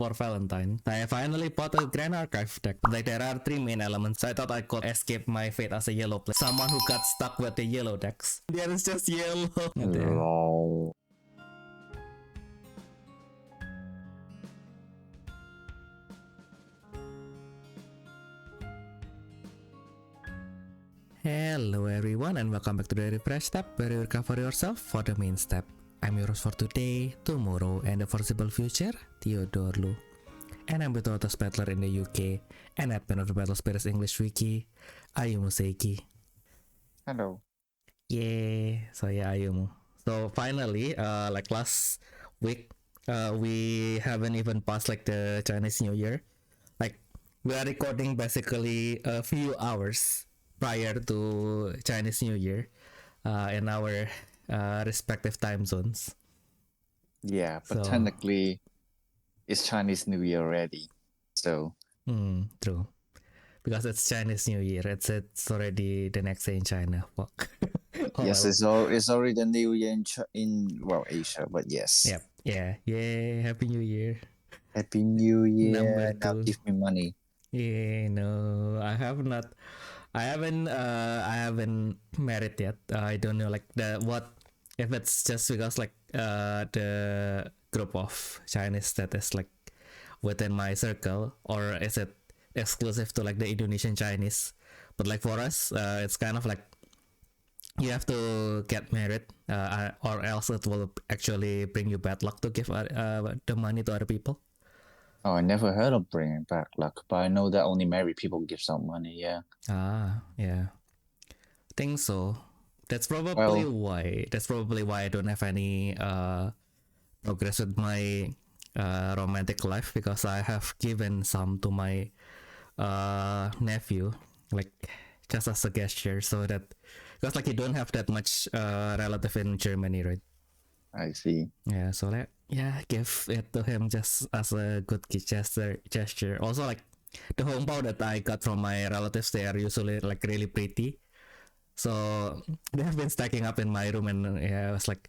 for Valentine. I finally bought a Grand Archive deck. Like there are 3 main elements, so I thought I could escape my fate as a yellow player. Someone who got stuck with the yellow decks. There is just yellow. Lol. Hello everyone and welcome back to the Refresh Step, where you recover yourself for the main step. I'm your host for today, tomorrow, and the foreseeable future, Theodore Lu. And I'm with the Autos Battler in the UK and admin of the Battle Spirits English Wiki, Ayumu Seiki. Hello. Yay! So yeah, Ayumu. So finally, like last week, we haven't even passed like the Chinese New Year. Like we are recording basically a few hours prior to Chinese New Year, in our respective time zones. Yeah, but technically, it's Chinese New Year already. So. True. Because it's Chinese New Year. It's already the next day in China. Fuck. Yes, it's already the New Year in Asia, but yes. Yep. Yeah. Yay! Happy New Year. Happy New Year. Number 2. Now give me money. Yeah. No, I haven't married yet. I don't know like if it's just because like the group of Chinese that is like within my circle, or is it exclusive to like the Indonesian Chinese? But like for us, it's kind of like you have to get married, or else it will actually bring you bad luck to give the money to other people. Oh, I never heard of bringing back luck, but I know that only married people give some money. Yeah. Yeah. Think so. That's probably why I don't have any progress with my romantic life, because I have given some to my nephew, like just as a gesture, so that because like you don't have that much relative in Germany, right? I see. Yeah, so like give it to him just as a good gesture. Also like the hongbao that I got from my relatives, they are usually like really pretty. So they have been stacking up in my room, and I was like,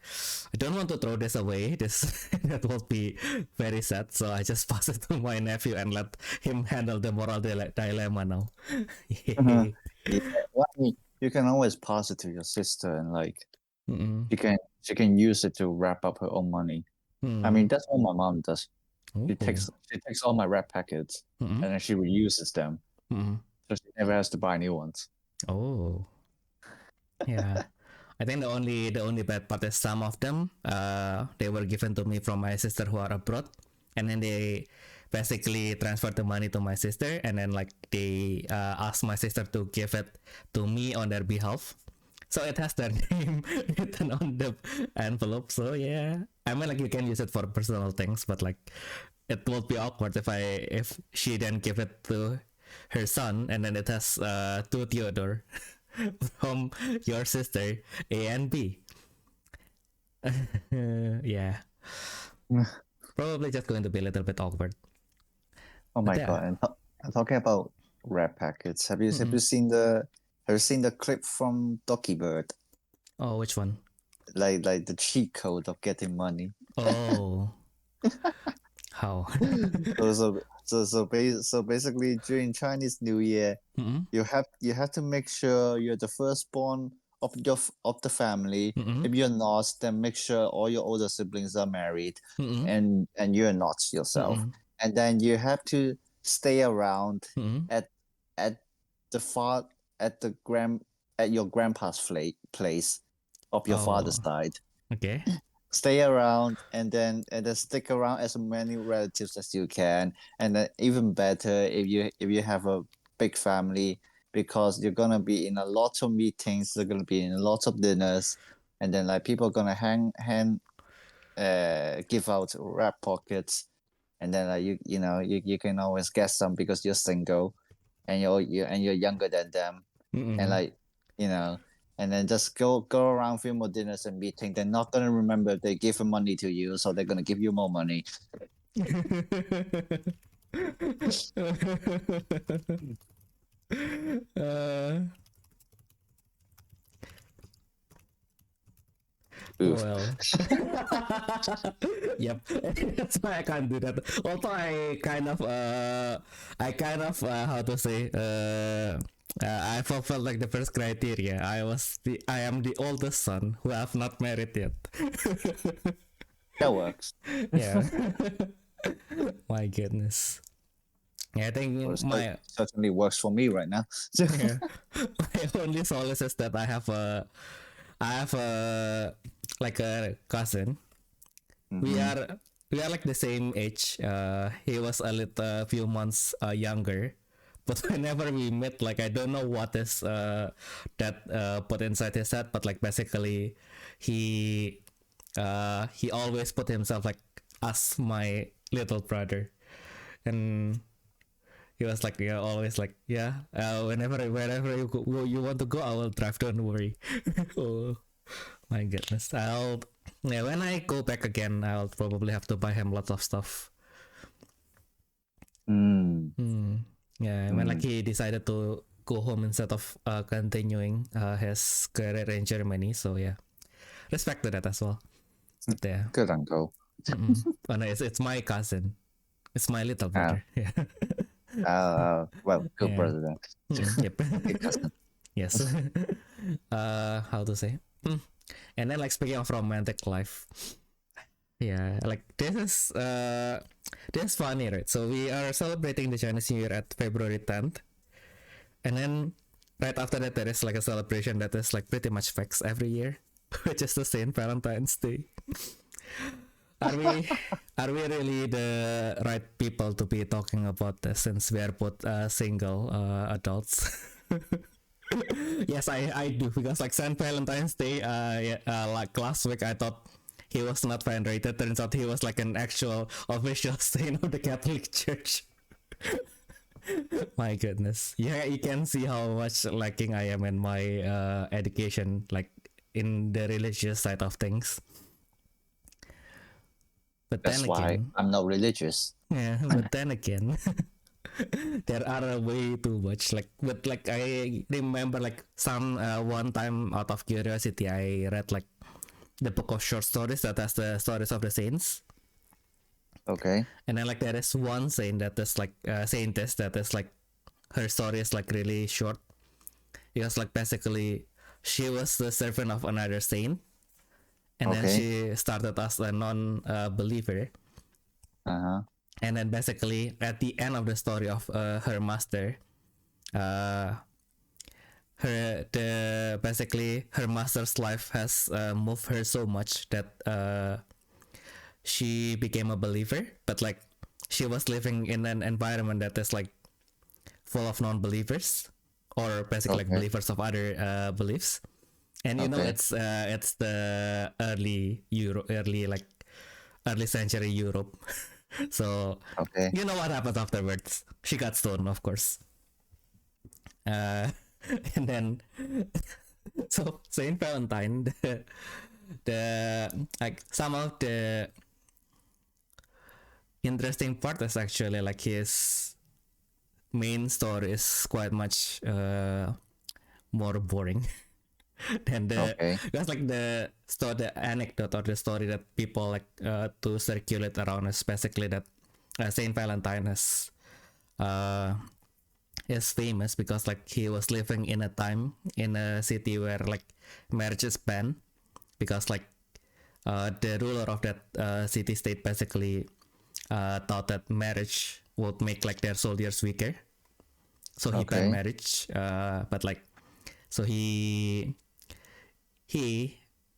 I don't want to throw this away. That will be very sad. So I just pass it to my nephew and let him handle the moral dilemma now. Yeah. Well, I mean, you can always pass it to your sister, and like she can use it to wrap up her own money. I mean, that's what my mom does. She takes all my wrap packets and then she reuses them, so she never has to buy new ones. Oh. Yeah, I think the only bad part is some of them they were given to me from my sister who are abroad, and then they basically transferred the money to my sister, and then like they asked my sister to give it to me on their behalf, so it has their name written on the envelope. So yeah, I mean like you can use it for personal things, but like it will be awkward if she then give it to her son, and then it has to Theodore from your sister A and B. Yeah, probably just going to be a little bit awkward. Oh my god! And talking about wrap packets, have you seen the clip from Doki Bird? Oh, which one? Like the cheat code of getting money. Oh, how? So basically during Chinese New Year, you have to make sure you're the firstborn of the family. If you're not, then make sure all your older siblings are married, and you're not yourself. And then you have to stay around at your grandpa's place of your father's side. Okay. Stay around and then stick around as many relatives as you can, and then even better if you have a big family, because you're gonna be in a lot of meetings, you're gonna be in a lot of dinners, and then like people are gonna give out wrap pockets, and then like you can always get some because you're single, and you're younger than them, and like and then just go around a few more dinners and meetings. They're not gonna remember they gave money to you, so they're gonna give you more money. Well, yep. That's why I can't do that. Although how to say, I fulfilled like the first criteria. I am the oldest son who have not married yet. That works. Yeah. My goodness. Yeah, I think Well, my certainly works for me right now. yeah, my only solace is that I have a like a cousin. We are like the same age. He was a few months younger, but whenever we met, like I don't know what is that put inside his head, but like basically he always put himself like as my little brother, and he was like, yeah, always like, yeah, wherever you want to go, I will drive, don't worry. Oh my goodness. When I go back again, I'll probably have to buy him lots of stuff. Yeah, when like he decided to go home instead of continuing his career in Germany, so yeah, respect to that as well. But, yeah. Good uncle. Oh, no, it's my cousin. It's my little brother. Yeah. Well, good Yeah. brother then. Yep. Okay, cousin. Yes. How to say? And then like speaking of romantic life, yeah, like this is funny, right? So we are celebrating the Chinese New Year at February 10th, and then right after that there is like a celebration that is like pretty much fixed every year, which is the Saint Valentine's Day. Are we really the right people to be talking about this, since we are both single adults? Yes, I do, because like Saint Valentine's Day, like last week I thought he was not venerated. Turns out he was like an actual official saint of the Catholic Church. My goodness. Yeah, you can see how much lacking I am in my education, like in the religious side of things. But That's then why again, I'm not religious. yeah, but then again, there are way too much. But I remember like some one time out of curiosity, I read like the book of short stories that has the stories of the saints. Okay. And then like there is one saint that is like saintess that is like her story is like really short. Because like basically she was the servant of another saint, and then she started as a non-believer. And then basically at the end of the story of her master, her master's life has moved her so much that she became a believer, but like she was living in an environment that is like full of non-believers, or basically like believers of other beliefs. And you know, it's the early century Europe. So you know what happens afterwards. She got stoned, of course. And then so Saint Valentine, the like some of the interesting part is actually like his main story is quite much more boring than because like the anecdote or the story that people like to circulate around is basically that Saint Valentine is famous because like he was living in a city where like marriage is banned, because like the ruler of that city state basically thought that marriage would make like their soldiers weaker, so he banned marriage. But like so he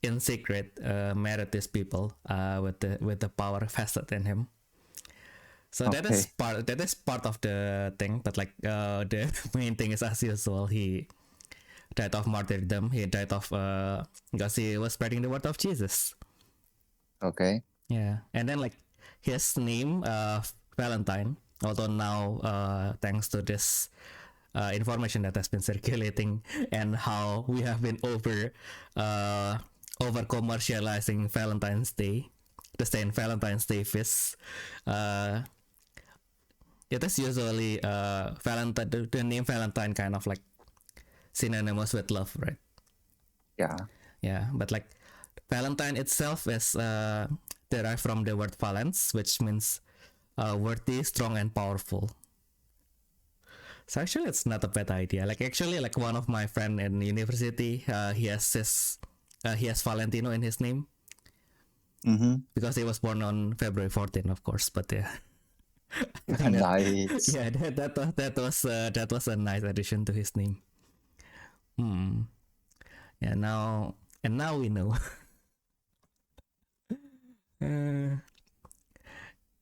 in secret married these people with the power vested in him. So that is part of the thing. But like the main thing is, as usual, he died of martyrdom. He died of because he was spreading the word of Jesus. Yeah, and then like his name Valentine, although now thanks to this information that has been circulating and how we have been over commercializing Valentine's Day, the Saint Valentine's Day feast, it is usually Valentine, the name Valentine kind of like synonymous with love, right? Yeah, but like Valentine itself is derived from the word valens, which means worthy, strong, and powerful. So actually, it's not a bad idea. Like actually, like one of my friend in university, he has Valentino in his name because he was born on February 14, of course. But yeah, Nice. yeah, that was a nice addition to his name. Yeah, now we know.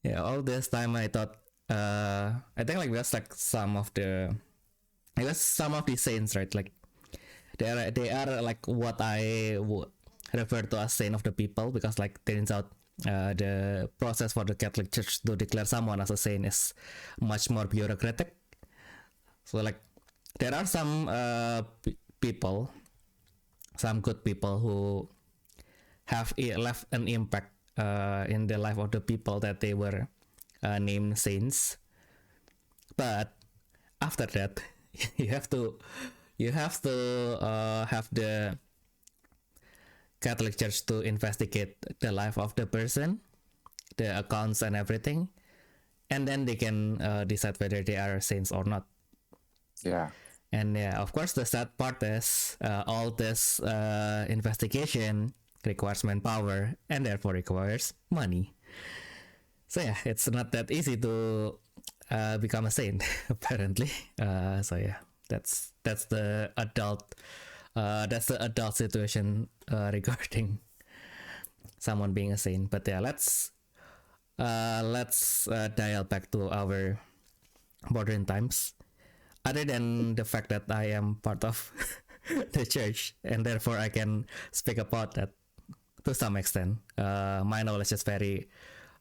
Yeah, all this time I thought, I think like that's like some of the saints, right? Like they are like what I would refer to as saint of the people, because like turns out the process for the Catholic Church to declare someone as a saint is much more bureaucratic. So like there are some people, some good people who have left an impact in the life of the people that they were named saints. But after that, you have to have the Catholic Church to investigate the life of the person, the accounts and everything, and then they can decide whether they are saints or not. Yeah. And yeah, of course, the sad part is all this investigation requires manpower and therefore requires money. So yeah, it's not that easy to become a saint apparently. So yeah, that's the adult situation regarding someone being a saint. But yeah, let's dial back to our modern times. Other than the fact that I am part of the church and therefore I can speak about that to some extent. My knowledge is very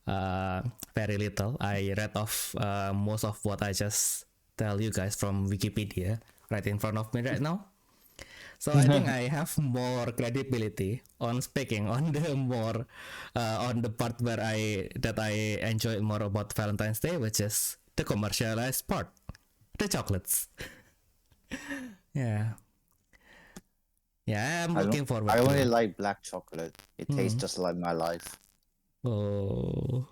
little. I read off most of what I just tell you guys from Wikipedia right in front of me right now. So I think I have more credibility on speaking on the more on the part where I enjoy more about Valentine's Day, which is the commercialized part, the chocolates. Yeah. Yeah, I'm looking forward. I only like black chocolate. It tastes just like my life. Oh.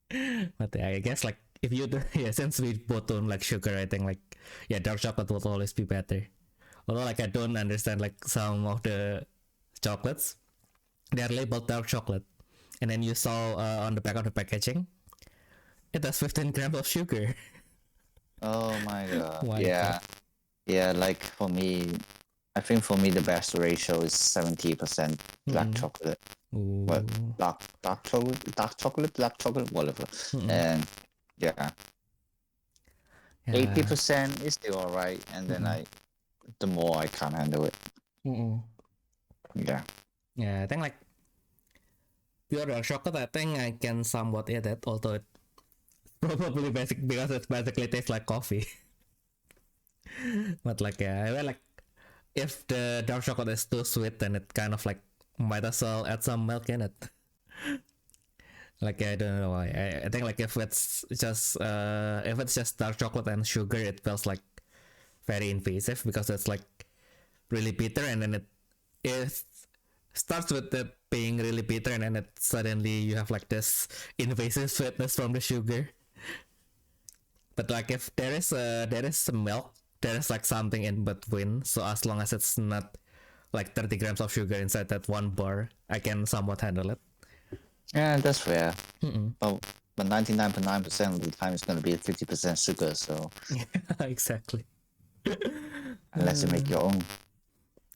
But yeah, I guess like if you do, yeah, since we both don't like sugar, I think like yeah, dark chocolate will always be better. Although like I don't understand like some of the chocolates, they are labeled dark chocolate, and then you saw on the back of the packaging, it has 15 grams of sugar. Oh my god. Why Yeah. God? Yeah, like for me, I think for me the best ratio is 70% black chocolate. Ooh. But dark chocolate, black chocolate, whatever. And yeah. 80% is still alright, and then the more I can't handle it. Yeah. Yeah, I think like pure dark chocolate, I think I can somewhat eat it, although it probably basic because it basically tastes like coffee. But like yeah, like if the dark chocolate is too sweet, then it kind of like might as well add some milk in it. Like I don't know why. I think like if it's just dark chocolate and sugar, it feels like very invasive because it's like really bitter, and then it starts with it being really bitter, and then it suddenly you have like this invasive sweetness from the sugar. But like if there is some milk, there is like something in between. So as long as it's not like 30 grams of sugar inside that one bar, I can somewhat handle it. Yeah, that's fair. Oh, but 99.9% of the time it's going to be 50% sugar, so... Yeah, exactly. Unless you make your own.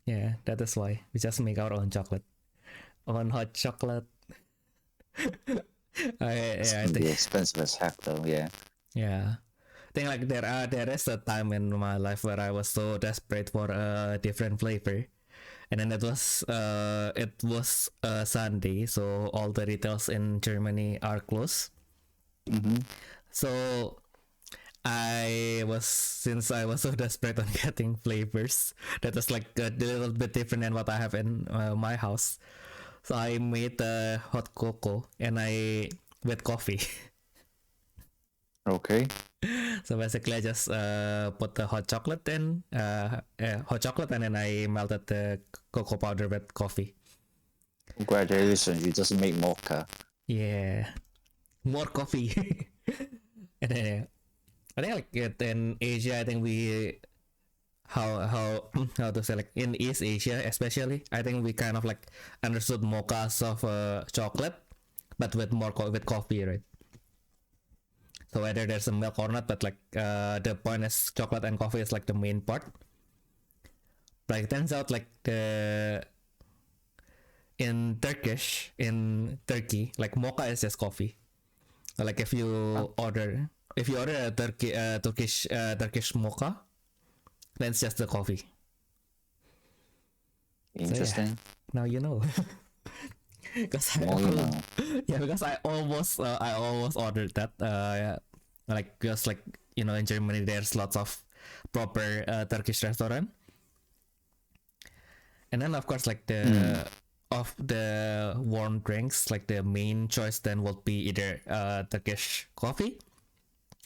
Yeah, that is why. We just make our own chocolate. Own hot chocolate. It's going to be expensive as heck though, yeah. Yeah. I think like there is a time in my life where I was so desperate for a different flavor. And then it was Sunday, so all the retails in Germany are closed. So since I was so desperate on getting flavors that was like a little bit different than what I have in my house. So I made hot cocoa and I with coffee. Okay. So basically, I just put the hot chocolate in, and then I melted the cocoa powder with coffee. Congratulations, you just make mocha. Yeah, more coffee. And then I think like in Asia, I think we how to say, like in East Asia especially, I think we kind of like understood mochas of chocolate, but with with coffee, right? So whether there's a milk or not, but like the point is chocolate and coffee is like the main part. But it turns out like in Turkey, like mocha is just coffee. So, like if you order a Turkish mocha, then it's just the coffee. Interesting. So, yeah. Now you know. Because I almost ordered that. Like because like in Germany there's lots of proper Turkish restaurant, and then of course like of the warm drinks, like the main choice then would be either Turkish coffee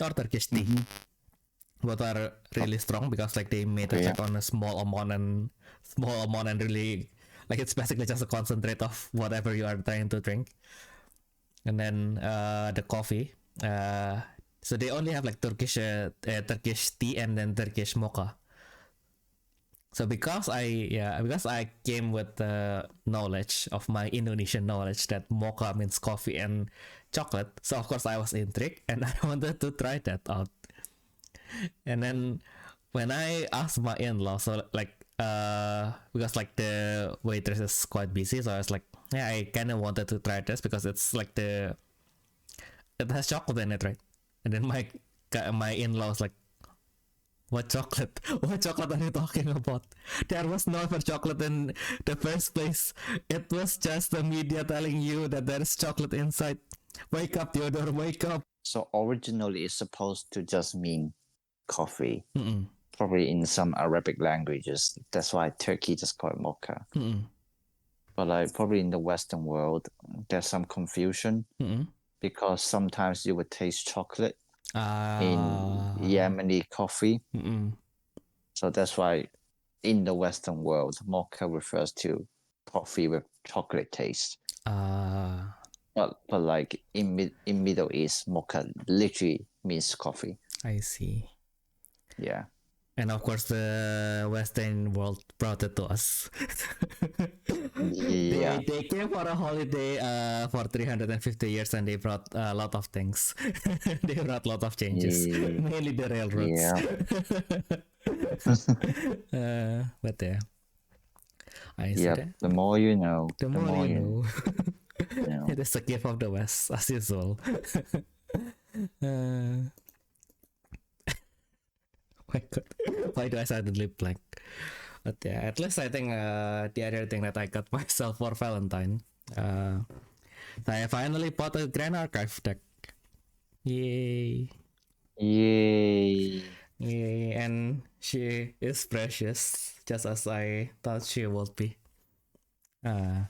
or Turkish tea. Both are really strong because like they made it like on a small amount and really like it's basically just a concentrate of whatever you are trying to drink. And then the coffee, so they only have like Turkish tea and then Turkish mocha. So because I came with the knowledge of my Indonesian knowledge that mocha means coffee and chocolate, so of course I was intrigued and I wanted to try that out. And then when I asked my in-law, so like because like the waitress is quite busy, so I was like, yeah, I kind of wanted to try this because it's like it has chocolate in it, right? And then my in-law was like, what chocolate? What chocolate are you talking about? There was no ever chocolate in the first place. It was just the media telling you that there is chocolate inside. Wake up, Theodore, wake up. So originally it's supposed to just mean coffee. Mm-mm. Probably in some Arabic languages. That's why Turkey just call it mocha. Mm-mm. But like probably in the Western world, there's some confusion because sometimes you would taste chocolate in Yemeni coffee. So that's why in the Western world, mocha refers to coffee with chocolate taste. But like in Middle East, mocha literally means coffee. I see. Yeah. And of course, the Western world brought it to us. Yeah. They came for a holiday for 350 years and they brought a lot of things. They brought a lot of changes, mainly the railroads. Yeah. But yeah, I see that. The more you know. The more you know. It is a gift of the West, as usual. My God, why do I suddenly blank? But yeah, at least I think the other thing that I got myself for Valentine, I finally bought a Grand Archive deck. Yay! Yay! Yay! And she is precious, just as I thought she would be. But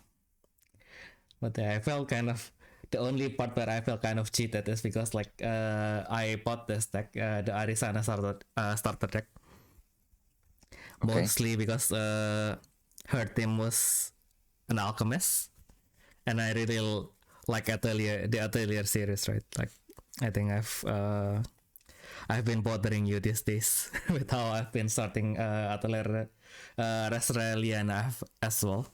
yeah, I felt kind of the only part where I felt kind of cheated is because like I bought this deck, the Arisana starter deck, mostly because her team was an alchemist, and I really like the Atelier series, right? Like I think I've been bothering you these days with how I've been starting Atelier Resreliana as well.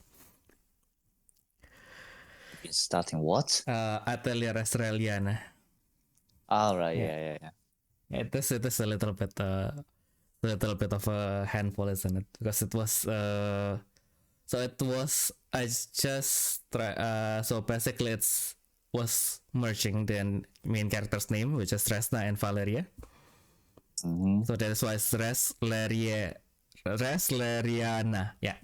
Starting what? Atelier Resreliana. All right, yeah. It is a little bit of a handful, isn't it? Because it was I just try so basically was merging the main character's name, which is Resna and Valeria. So that's why it's Resleriana. Yeah.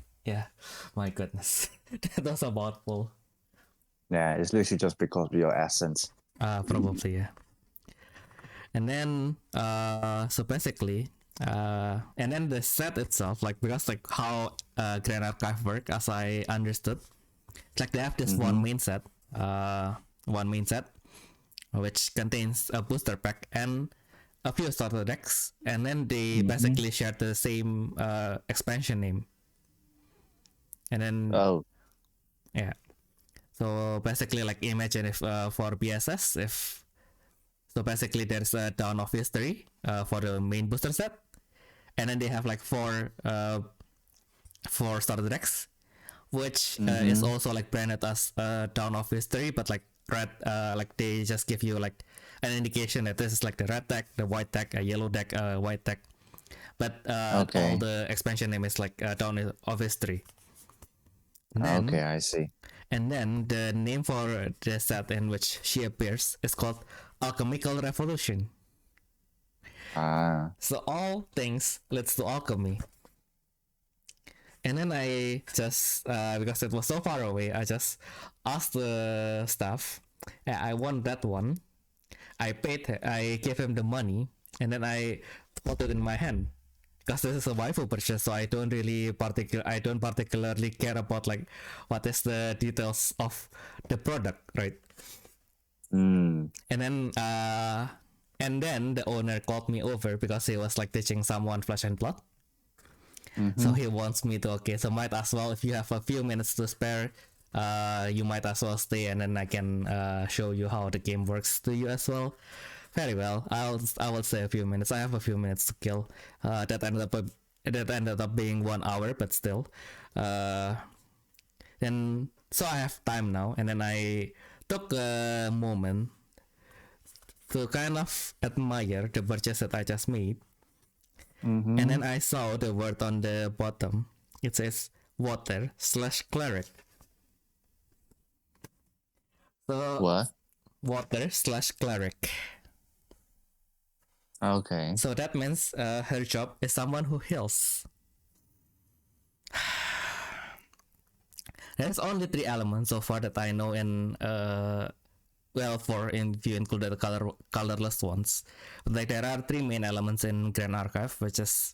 My goodness, that was a mouthful. Yeah, it's literally just because of your accent. Probably, yeah. And then so basically and then the set itself, like because like how Grand Archive work, as I understood, it's like they have this one main set which contains a booster pack and a few starter decks, and then they basically share the same expansion name. And then So basically, like imagine if for BSS, if so basically there's a Dawn of History for the main booster set, and then they have like four starter decks, which is also like branded as Dawn of History, but like red, like they just give you like an indication that this is like the red deck, the white deck, a yellow deck, a white deck, but all the expansion name is like Dawn of History. Then, okay, I see. And then the name for the set in which she appears is called Alchemical Revolution. So all things leads to alchemy. And then I just, because it was so far away, I just asked the staff, I want that one. I gave him the money, and then I put it in my hand. Because this is a waifu purchase, so I don't particularly care about like what is the details of the product, right? And then the owner called me over because he was like teaching someone Flesh and Blood. So he wants me to, so might as well, if you have a few minutes to spare, you might as well stay, and then I can show you how the game works to you as well. Very well, I will say a few minutes. I have a few minutes to kill. That ended up being 1 hour, but still. Then so I have time now, and then I took a moment to kind of admire the purchase that I just made. And then I saw the word on the bottom. It says water/cleric. So what? Water/cleric. Okay. So that means her job is someone who heals. There's only 3 elements so far that I know in if you include the colorless ones. But like there are 3 main elements in Grand Archive, which is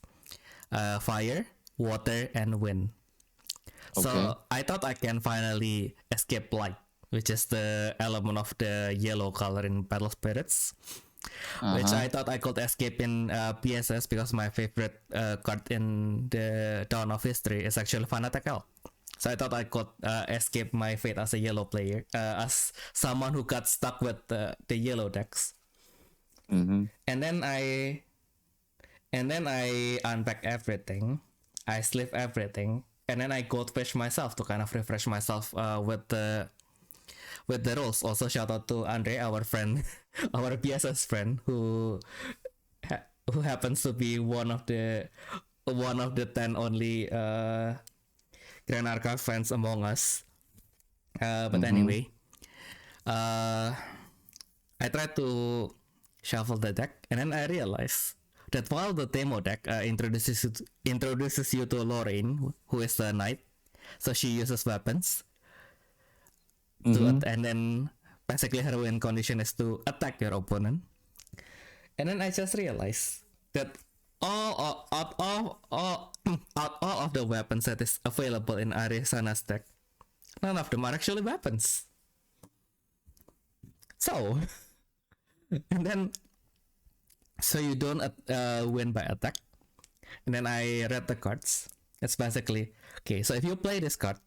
fire, water, and wind. So I thought I can finally escape light, which is the element of the yellow color in Battle Spirits. Which I thought I could escape in PSS because my favorite card in the Dawn of History is actually Fanatic Elf. So I thought I could escape my fate as a yellow player, as someone who got stuck with the yellow decks. And then I unpack everything, I sleeve everything, and then I goldfish myself to kind of refresh myself with the rules. Also shout out to Andre, our friend, our PSS friend, who happens to be one of the 10 only Grand Archive fans among us. But anyway, I tried to shuffle the deck, and then I realized that while the demo deck introduces you to Lorraine, who is the knight, so she uses weapons. And then basically her win condition is to attack your opponent. And then I just realized that out of the weapons that is available in Arisana's deck, none of them are actually weapons. So, and then so you don't win by attack. And then I read the cards. It's basically so if you play this card,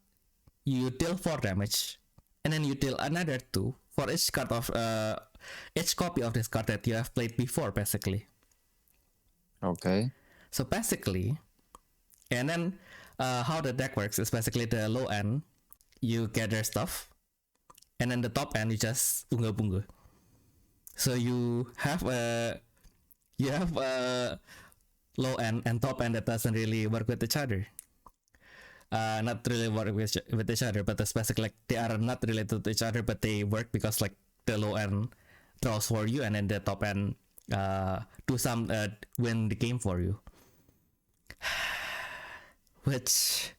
you deal 4 damage. And then you deal another 2 for each copy of this card that you have played before, basically. Okay. So basically, and then how the deck works is basically the low end, you gather stuff, and then the top end you just bunga. So you have a low end and top end that doesn't really work with each other. Not really work with each other, but it's basically like they are not related to each other, but they work because like the low end draws for you, and then the top end win the game for you. Which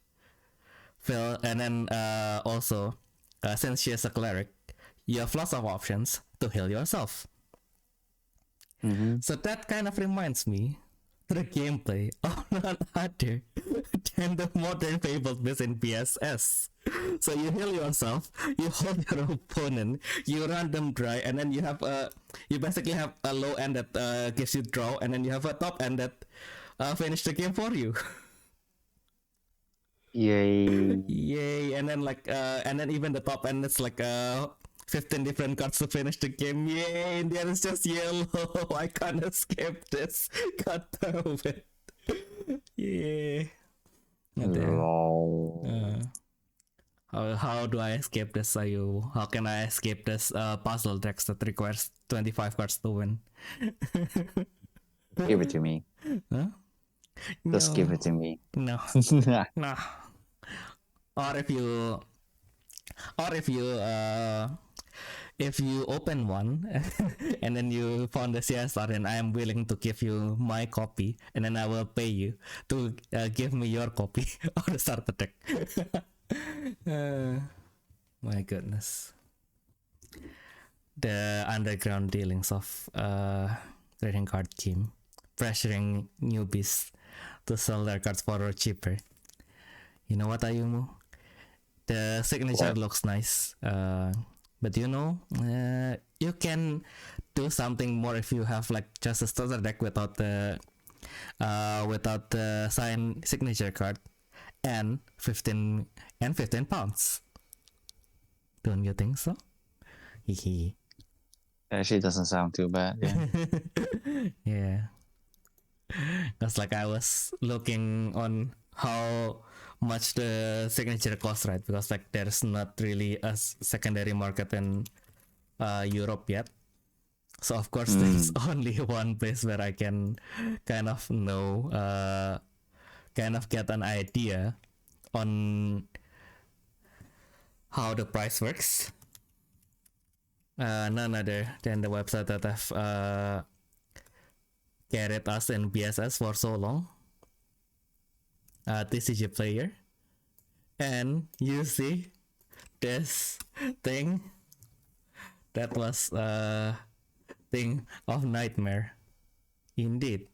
Phil, and then also since she is a cleric, you have lots of options to heal yourself. So that kind of reminds me the gameplay of none other than the modern Fabled Beast in PSS. So you heal yourself, you hold your opponent, you run them dry, and then you basically have a low end that gives you draw, and then you have a top end that finish the game for you. Yay. And then and then even the top end it's like 15 different cards to finish the game. Yay, and then it's just yellow. I can't escape this. God damn it. Yeah. And then, Lol. how do I escape this, Ayu? How can I escape this puzzle decks that requires 25 cards to win? Give it to me. Huh? Just No. give it to me. No. No. Or if you open one and then you found the CSR, and I am willing to give you my copy, and then I will pay you to give me your copy of the starter deck. My goodness. The underground dealings of trading card game, pressuring newbies to sell their cards for cheaper. You know what, Ayumu? The signature looks nice, but you can do something more if you have like just a starter deck without the signed signature card and 15 pounds. Don't you think so? Hehe. Actually, doesn't sound too bad. Yeah. Yeah. Because like I was looking on how much the signature costs, right? Because like there's not really a secondary market in Europe yet. So of course there's only one place where I can kind of know, kind of get an idea on how the price works. None other than the website that have carried us in BSS for so long. TCG Player, and you see this thing that was a thing of nightmare indeed.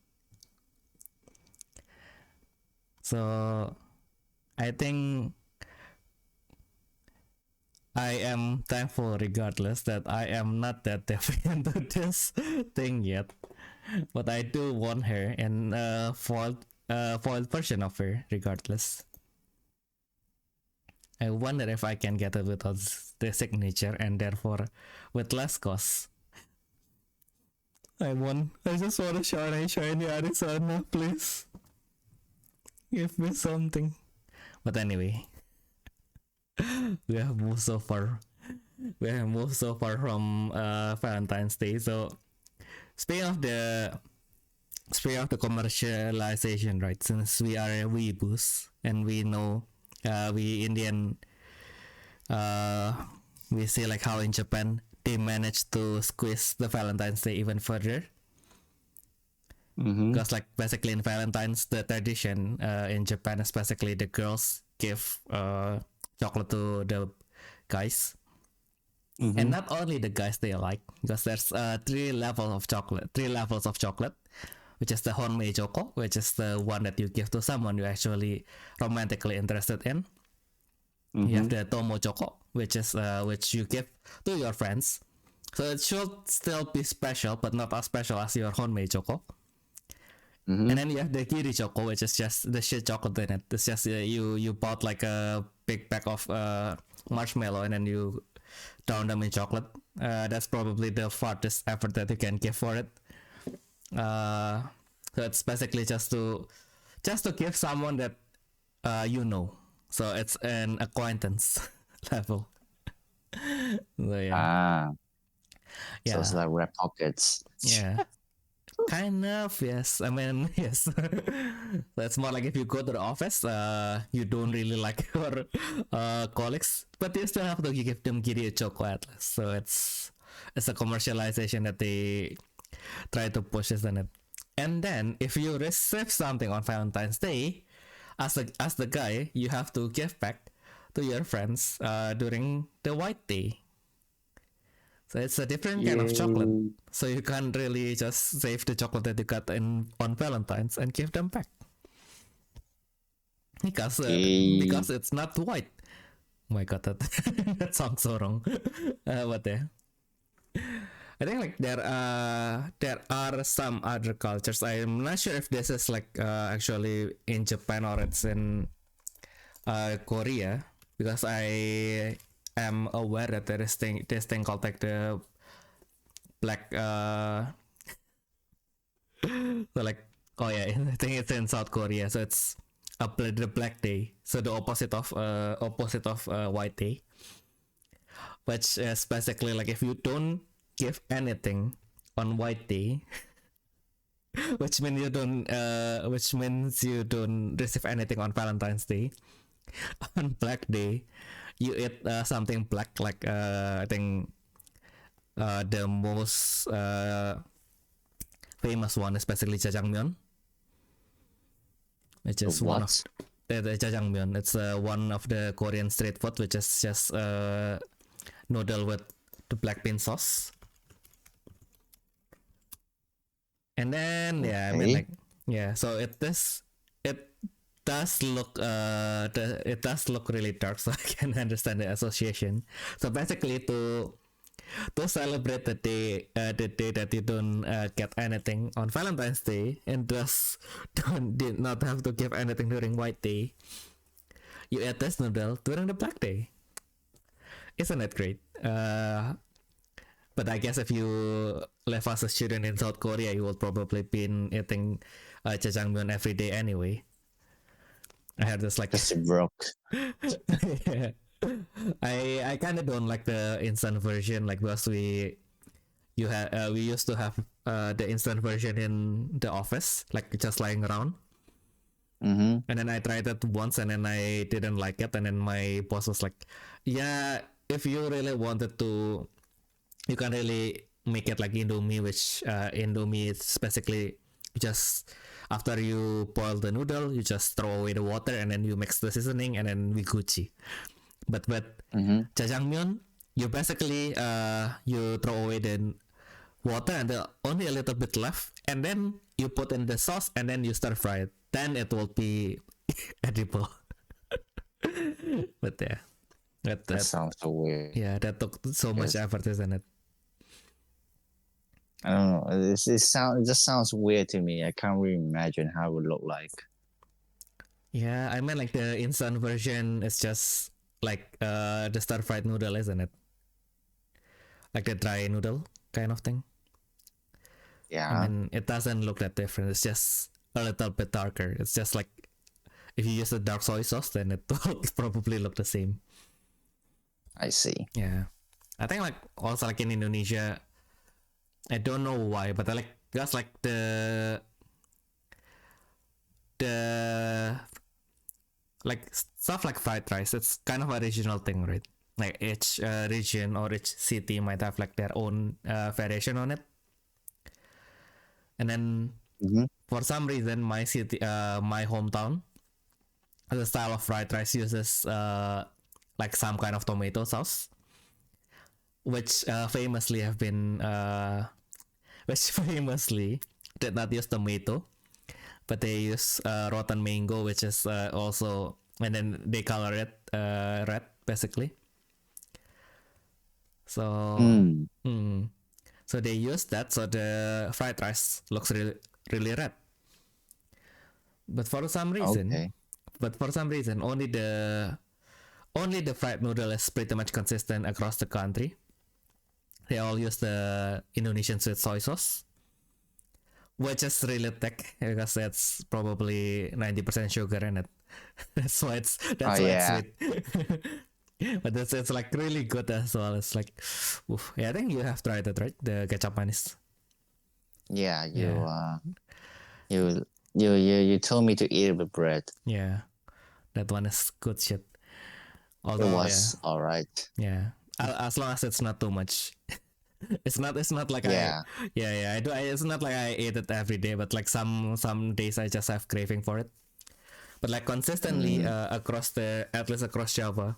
So I think I am thankful regardless that I am not that defiant to this thing yet, but I do want her in foiled version of her regardless. I wonder if I can get it without the signature and therefore with less cost. I just want a shiny Arizona, please. Give me something. But anyway, we have moved so far from Valentine's Day. So speaking of the commercialization, right? Since we are weeboos and we know we Indian, we see like how in Japan they managed to squeeze the Valentine's Day even further. Because like basically in Valentine's, the tradition in Japan is basically the girls give chocolate to the guys. And not only the guys they like, because there's three levels of chocolate, which is the honmei choco, which is the one that you give to someone you're actually romantically interested in. You have the tomo choco, which is which you give to your friends. So it should still be special, but not as special as your honmei choco. And then you have the kiri choco, which is just the shit chocolate in it. It's just you bought like a big pack of marshmallow and then you drown them in chocolate. That's probably the farthest effort that you can give for it. So it's basically just to give someone that you know. So it's an acquaintance level. So yeah. So it's like Red Pockets. Yeah. Kind of, yes. I mean, yes. That's more like if you go to the office, you don't really like your colleagues, but you still have to give them Kiri Choco at least. So it's a commercialization that they try to push, isn't it? And then if you receive something on Valentine's Day, as the guy, you have to give back to your friends during the White Day. So it's a different kind of chocolate. So you can't really just save the chocolate that you got on Valentine's and give them back. Because it's not white. Oh my god, that sounds so wrong. But yeah. I think like there are some other cultures. I'm not sure if this is like actually in Japan or it's in Korea, because I am aware that there is this thing called like the black so like, oh yeah, I think it's in South Korea, so it's the Black Day, so the opposite of White Day, which is basically like if you don't give anything on White Day, which means you don't receive anything on Valentine's Day. On Black Day, you eat something black, like I think the most famous one is basically jjajangmyeon, which is one of the jjajangmyeon. It's one of the Korean street food, which is just noodle with the black bean sauce. And then I mean like so it does look really dark, so I can understand the association. So basically to celebrate the day that you don't get anything on Valentine's Day, and thus did not have to give anything during White Day, you eat this noodle during the Black Day. Isn't it great? But I guess if you live as a student in South Korea, you will probably been eating jjajangmyeon every day anyway. I had this like just broke. Yeah. I kind of don't like the instant version, like, because we used to have the instant version in the office, like just lying around. And then I tried it once, and then I didn't like it, and then my boss was like, "Yeah, if you really wanted to, you can really make it like Indomie, which Indomie is basically just after you boil the noodle, you just throw away the water, and then you mix the seasoning, and then we Gucci. But jjajangmyeon, you basically you throw away the water and only a little bit left, and then you put in the sauce, and then you stir fry it. Then it will be edible." But yeah, that sounds so weird. Yeah, that took so much effort, isn't it? I don't know. It just sounds weird to me. I can't really imagine how it would look like. Yeah, I mean like the instant version is just like the stir fried noodle, isn't it? Like the dry noodle kind of thing. Yeah. I mean, it doesn't look that different. It's just a little bit darker. It's just like if you use the dark soy sauce, then it will probably look the same. I see. Yeah, I think like also like in Indonesia, I don't know why, but I like just like the like stuff like fried rice. It's kind of a regional thing, right? Like each region or each city might have like their own variation on it. And then for some reason, my city, my hometown, the style of fried rice uses like some kind of tomato sauce, which famously did not use tomato, but they use rotten mango, which is also, and then they color it red, basically. So so they use that, so the fried rice looks really red. But for some reason, only the fried noodle is pretty much consistent across the country. They all use the Indonesian sweet soy sauce, which is really thick because it's probably 90% sugar in it. That's why it's sweet. But it's like really good as well. It's like, oof. Yeah, I think you have tried it, right? The kecap manis. Yeah, you told me to eat it with bread. Yeah, that one is good shit. Although, it was alright. Yeah, as long as it's not too much. It's not like I do. It's not like I eat it every day, but like some days I just have craving for it. But like consistently at least across Java,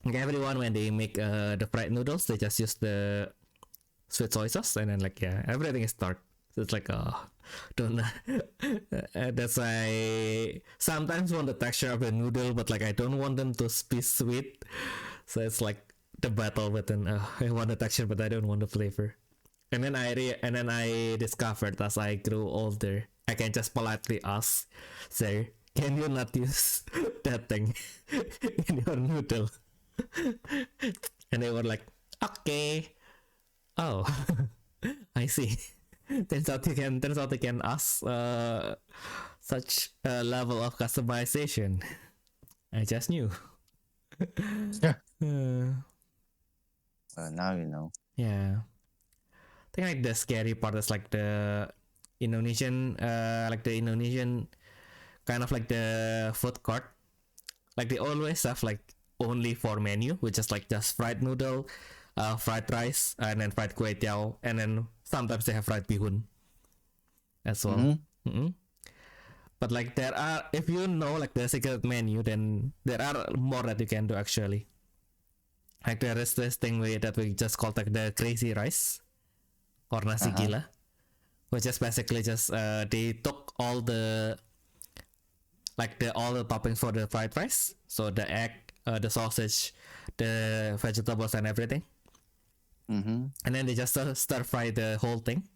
like everyone, when they make the fried noodles, they just use the sweet soy sauce, and then like everything is dark. So it's like don't that's why sometimes want the texture of the noodle, but like I don't want them to be sweet. So it's like the battle within. I want the texture, but I don't want the flavor. And then I discovered as I grew older, I can just politely ask, "Sir, can you not use put that thing in your noodle. And they were like, okay, oh, I see. Turns out you can ask such a level of customization. I just knew. Yeah. Now you know. Yeah. I think like the scary part is like the Indonesian kind of like the food court. Like they always have like only 4 menu, which is like just fried noodle, fried rice, and then fried kway teow, and then sometimes they have fried bihun as well. But like there are, if you know like the secret menu, then there are more that you can do actually. Like there is this thing that we just call like the crazy rice or nasi gila, which is basically just they took all the all the toppings for the fried rice, so the egg, the sausage, the vegetables and everything, and then they just stir fry the whole thing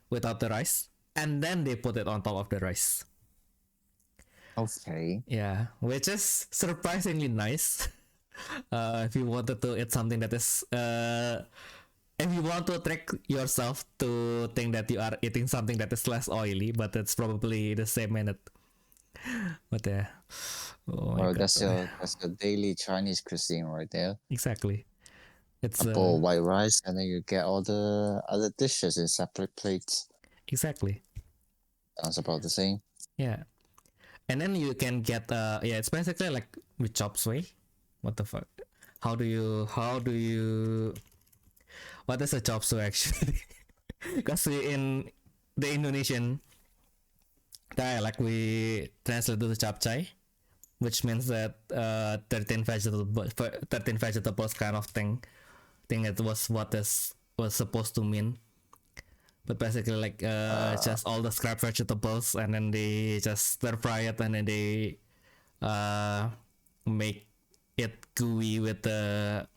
without the rice, and then they put it on top of the rice. Okay. Yeah, which is surprisingly nice. If you wanted to eat something that is if you want to trick yourself to think that you are eating something that is less oily, but it's probably the same minute. But yeah, well, that's your daily Chinese cuisine right there. Exactly. It's a bowl of white rice, and then you get all the other dishes in separate plates. Exactly. Sounds about the same. Yeah, and then you can get it's basically like with chop suey. What the fuck? How do you? What is a chop suey actually? Because in the Indonesian dialect we translate to chap chai, which means that 13 vegetables kind of thing. I think it was what this was supposed to mean. But basically like just all the scrap vegetables, and then they just stir fry it, and then they make it gooey with the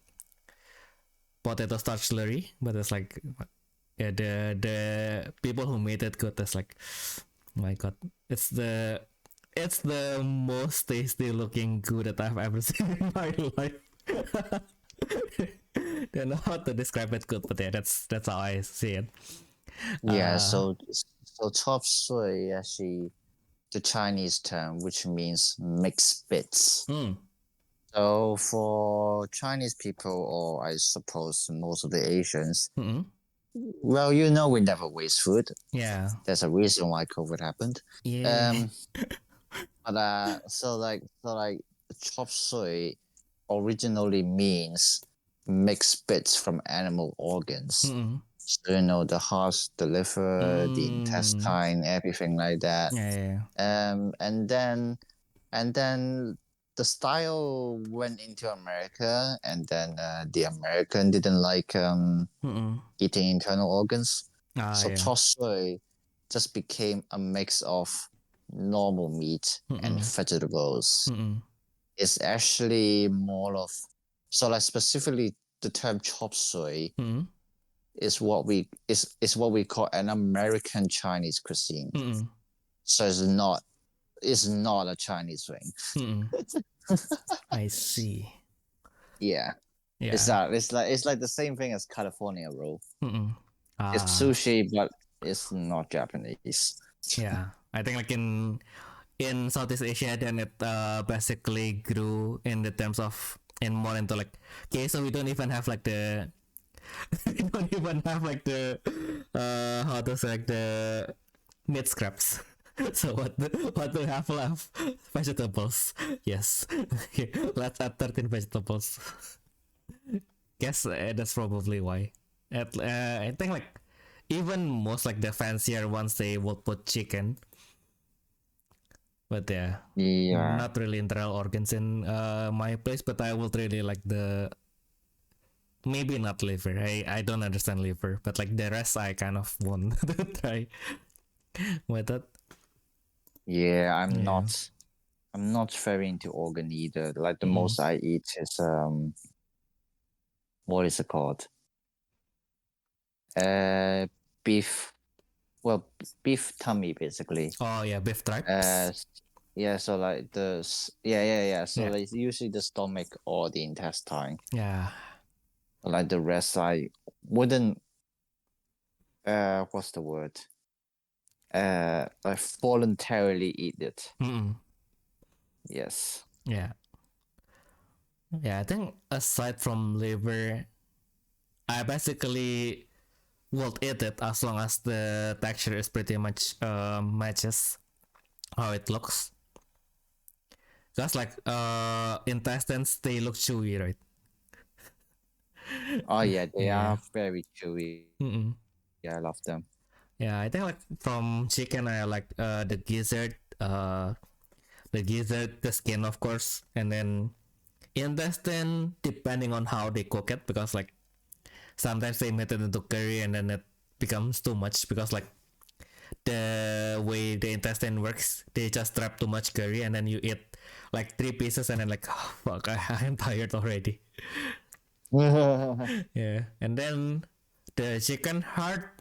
potato starch slurry. But it's like the people who made it good, it's like, oh my god, it's the most tasty looking good that I've ever seen in my life. Don't know how to describe it good, but yeah, that's how I see it. Yeah, so chop suey actually the Chinese term, which means mixed bits. So for Chinese people, or I suppose most of the Asians, well, we never waste food. Yeah, there's a reason why COVID happened. Yeah. But so chop suey originally means mixed bits from animal organs. So the heart, the liver, the intestine, everything like that. Yeah. And then the style went into America, and then the American didn't like eating internal organs. So chop suey just became a mix of normal meat and vegetables. It's actually more of, so like specifically the term chop suey is what we call an American Chinese cuisine. So it's not a Chinese thing. I see. Yeah. It's like the same thing as California roll. It's sushi, but it's not Japanese. Yeah, I think like in Southeast Asia, then it basically grew in the terms of more into like, okay, so we don't even have like the how to say, like the meat scraps. So what do we have left? Vegetables. Yes. Okay, let's add 13 vegetables. Guess that's probably why. I think like even most like the fancier ones, they will put chicken. But yeah, not really internal organs in my place. But I would really like the, maybe not liver. I don't understand liver, but like the rest I kind of want to try with that. Yeah, I'm not very into organ either. Like the most I eat is what is it called? Beef. Well, beef tummy basically. Oh yeah, beef tripes. Yeah, so like So like it's usually the stomach or the intestine. Yeah. Like the rest, I wouldn't. What's the word? Like voluntarily eat it. Mm-mm. Yes. Yeah. Yeah, I think aside from liver, I basically will eat it as long as the texture is pretty much matches how it looks. Just like intestines, they look chewy, right? Oh yeah, they Yeah. are very chewy. Mm-mm. Yeah, I love them. Yeah, I think like from chicken, I like the gizzard, the skin, of course, and then intestine, depending on how they cook it, because like sometimes they make it into curry and then it becomes too much because like the way the intestine works, they just trap too much curry and then you eat like 3 pieces and then like, oh, fuck, I'm tired already. Yeah, and then the chicken heart,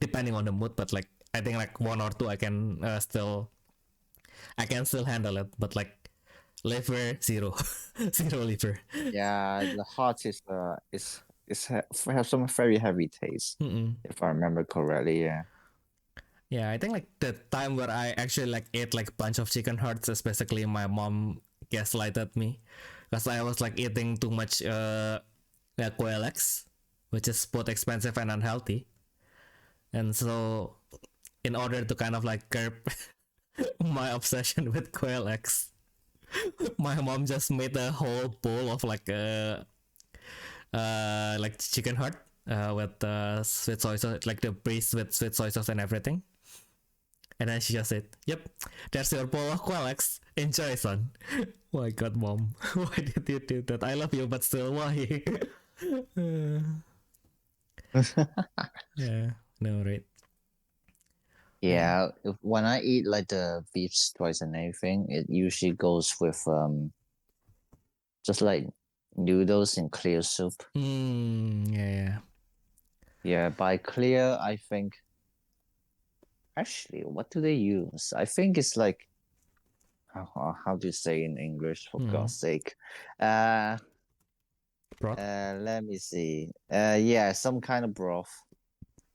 depending on the mood, but like I think like one or two I can still handle it, but like liver zero, zero liver. Yeah, the heart have some very heavy taste, Mm-mm. if I remember correctly. Yeah. Yeah, I think like the time where I actually like ate like bunch of chicken hearts is basically my mom gaslighted me because I was like eating too much quail eggs, which is both expensive and unhealthy. And so, in order to kind of like curb my obsession with quail eggs, my mom just made a whole bowl of like chicken heart with sweet soy sauce, like the braised with sweet soy sauce and everything. And then she just said, "Yep, there's your bowl of quail eggs. Enjoy, son." Oh my god, mom, why did you do that? I love you, but still, why? Yeah, no, right? Yeah. Yeah, when I eat like the beef stews and everything, it usually goes with just like noodles in clear soup. Yeah. Yeah, by clear, I think actually, what do they use? I think it's like how do you say in English for God's sake? Uh, Broth. let me see. Yeah, some kind of broth.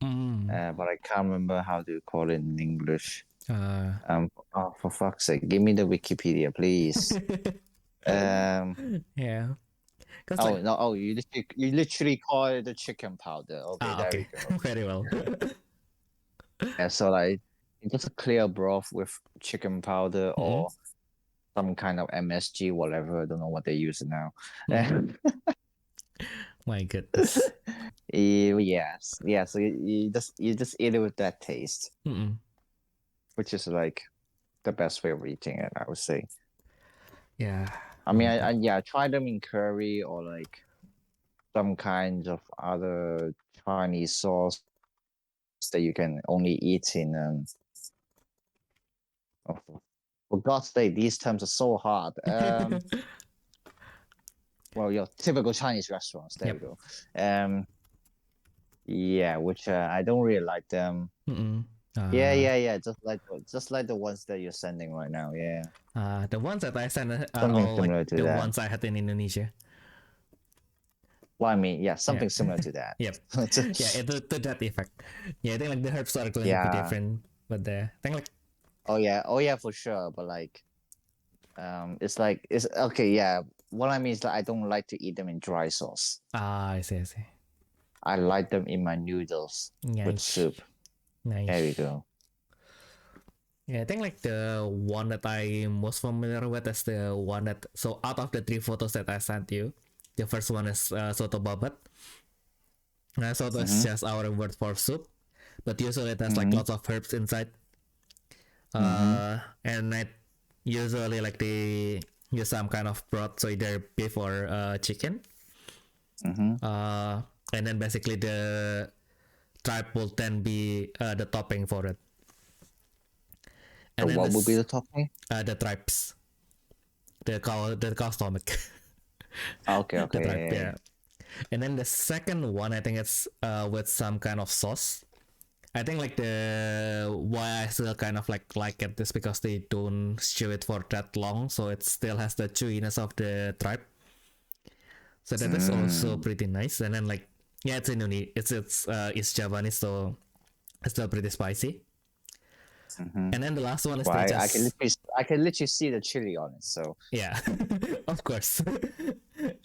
But I can't remember how to call it in English. Oh, for fuck's sake, give me the Wikipedia, please. Yeah. Cause Oh like, no, oh you literally call it the chicken powder. Okay, there we okay, go. very well. Yeah, so like it's just a clear broth with chicken powder or some kind of MSG, whatever. I don't know what they use now. My goodness. Yes, yeah. So you just eat it with that taste, which is like the best way of eating it, I would say. Yeah. I mean, I try them in curry or like some kinds of other Chinese sauce that you can only eat in oh, for God's sake, these terms are so hard. Well, your typical Chinese restaurants. There we Yep. go. Yeah, which I don't really like them. Yeah. Just like the ones that you're sending right now. Yeah, The ones that I sent are something all like similar to the that. ones I had in Indonesia. Well, I mean, yeah, Yeah. something similar to that. Yep. Yeah, to that effect. Yeah, I think like the herbs are going to be Yeah. different, but I think like Oh yeah, for sure. But like, it's okay. Yeah, what I mean is that I don't like to eat them in dry sauce. I see. I like them in my noodles with Nice. soup. There we Nice. go. Yeah, I think like the one that I'm most familiar with is the one that, so out of the 3 photos that I sent you, the first one is soto babat. Soto is Mm-hmm. just our word for soup, but usually it has like Mm-hmm. lots of herbs inside. Mm-hmm. And I usually like they use some kind of broth, so either beef or chicken. Mm-hmm. And then basically the tribe will then be the topping for it. So And then what would be this the topping? the tribes, the cow stomach. Okay, The tribe, okay. yeah. And then the second one, I think it's with some kind of sauce. I think like the why I still kind of like it is because they don't chew it for that long, so it still has the chewiness of the tripe. So that is also pretty nice. And then like yeah, it's Indonesia, it's Javanese, so it's still pretty spicy. Mm-hmm. And then the last one is Well, they I just can literally see the chili on it. So yeah, of course.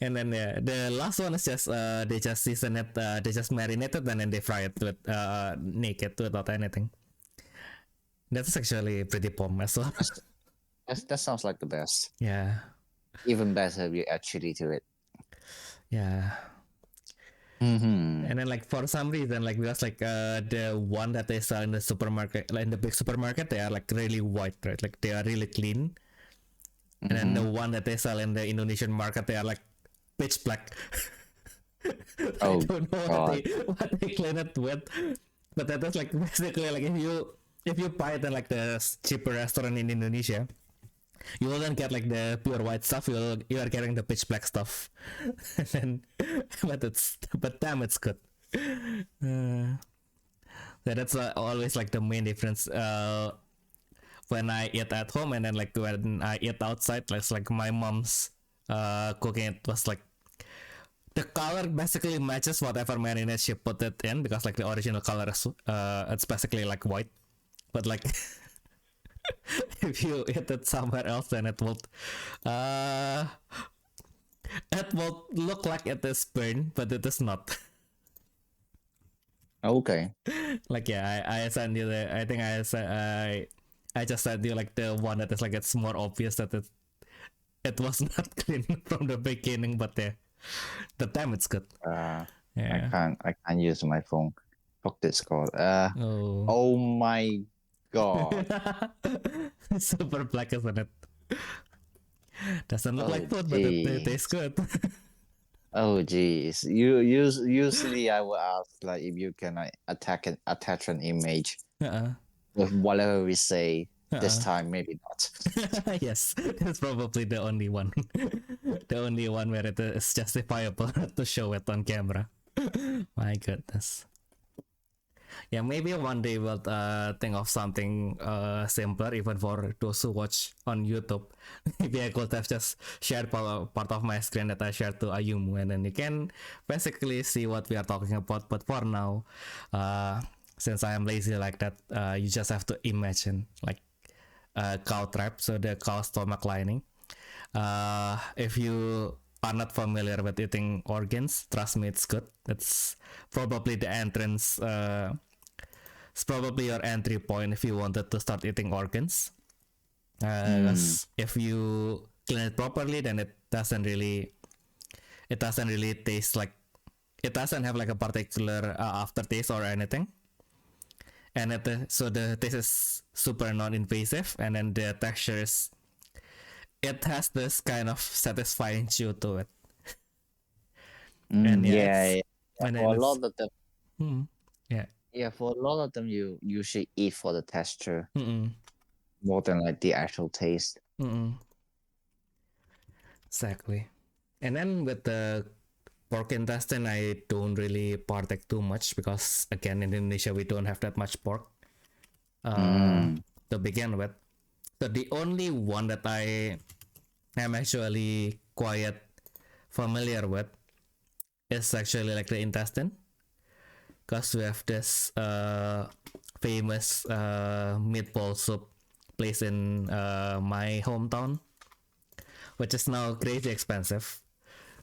And then yeah, the last one is just they just season it, they just marinate it and then they fry it with naked without anything. That's actually pretty bomb as well. that sounds like the best. Yeah, Even better if you add chili to it. yeah. Mm-hmm. And then like for some reason, like because like the one that they sell in the supermarket, like in the big supermarket, they are like really white, right? Like they are really clean. And then the one that they sell in the Indonesian market, they are like pitch black. I don't know what they clean it with, but that is like basically like if you buy it in like the cheaper restaurant in Indonesia, you wouldn't get like the pure white stuff. You are getting the pitch black stuff, and then but damn, it's good. That's always like the main difference when I eat at home and then like when I eat outside. Like my mom's cooking, it was like the color basically matches whatever marinade she put it in, because like the original color is it's basically like white, but like if you eat it somewhere else, then uh it will look like it is burned, but it is not. Okay. Like yeah, I sent you the, I think I just sent you like the one that is like it's more obvious that it was not clean from the beginning, but yeah, the time it's good. Yeah. I can't use my phone. Fuck this called. Oh. Oh my god. Super black, isn't it? Doesn't look like food, but it tastes Jeez. good. Oh geez. Usually I will ask like if you can like attach an image with whatever we say. This time maybe not. Yes, that's probably the only one. The only one where it is justifiable to show it on camera. My goodness. Yeah, maybe one day we'll think of something simpler, even for those who watch on YouTube. Maybe I could have just shared part of my screen that I shared to Ayumu, and then you can basically see what we are talking about. But for now, since I am lazy like that, you just have to imagine like cow trap, so the cow stomach lining. If you are not familiar with eating organs, trust me, it's good. It's probably the entrance. It's probably your entry point if you wanted to start eating organs. If you clean it properly, then it doesn't really taste like, it doesn't have like a particular aftertaste or anything. And so the taste is super non-invasive, and then the texture is, it has this kind of satisfying chew to it. And Yeah. and For a then lot of them, yeah. yeah, for a lot of them, you usually eat for the texture Mm-mm. more than like the actual taste. Exactly. And then with the pork intestine, I don't really partake too much because again in Indonesia we don't have that much pork to begin with. So the only one that I am actually quite familiar with is actually like the intestine, because we have this famous meatball soup place in my hometown, which is now crazy expensive.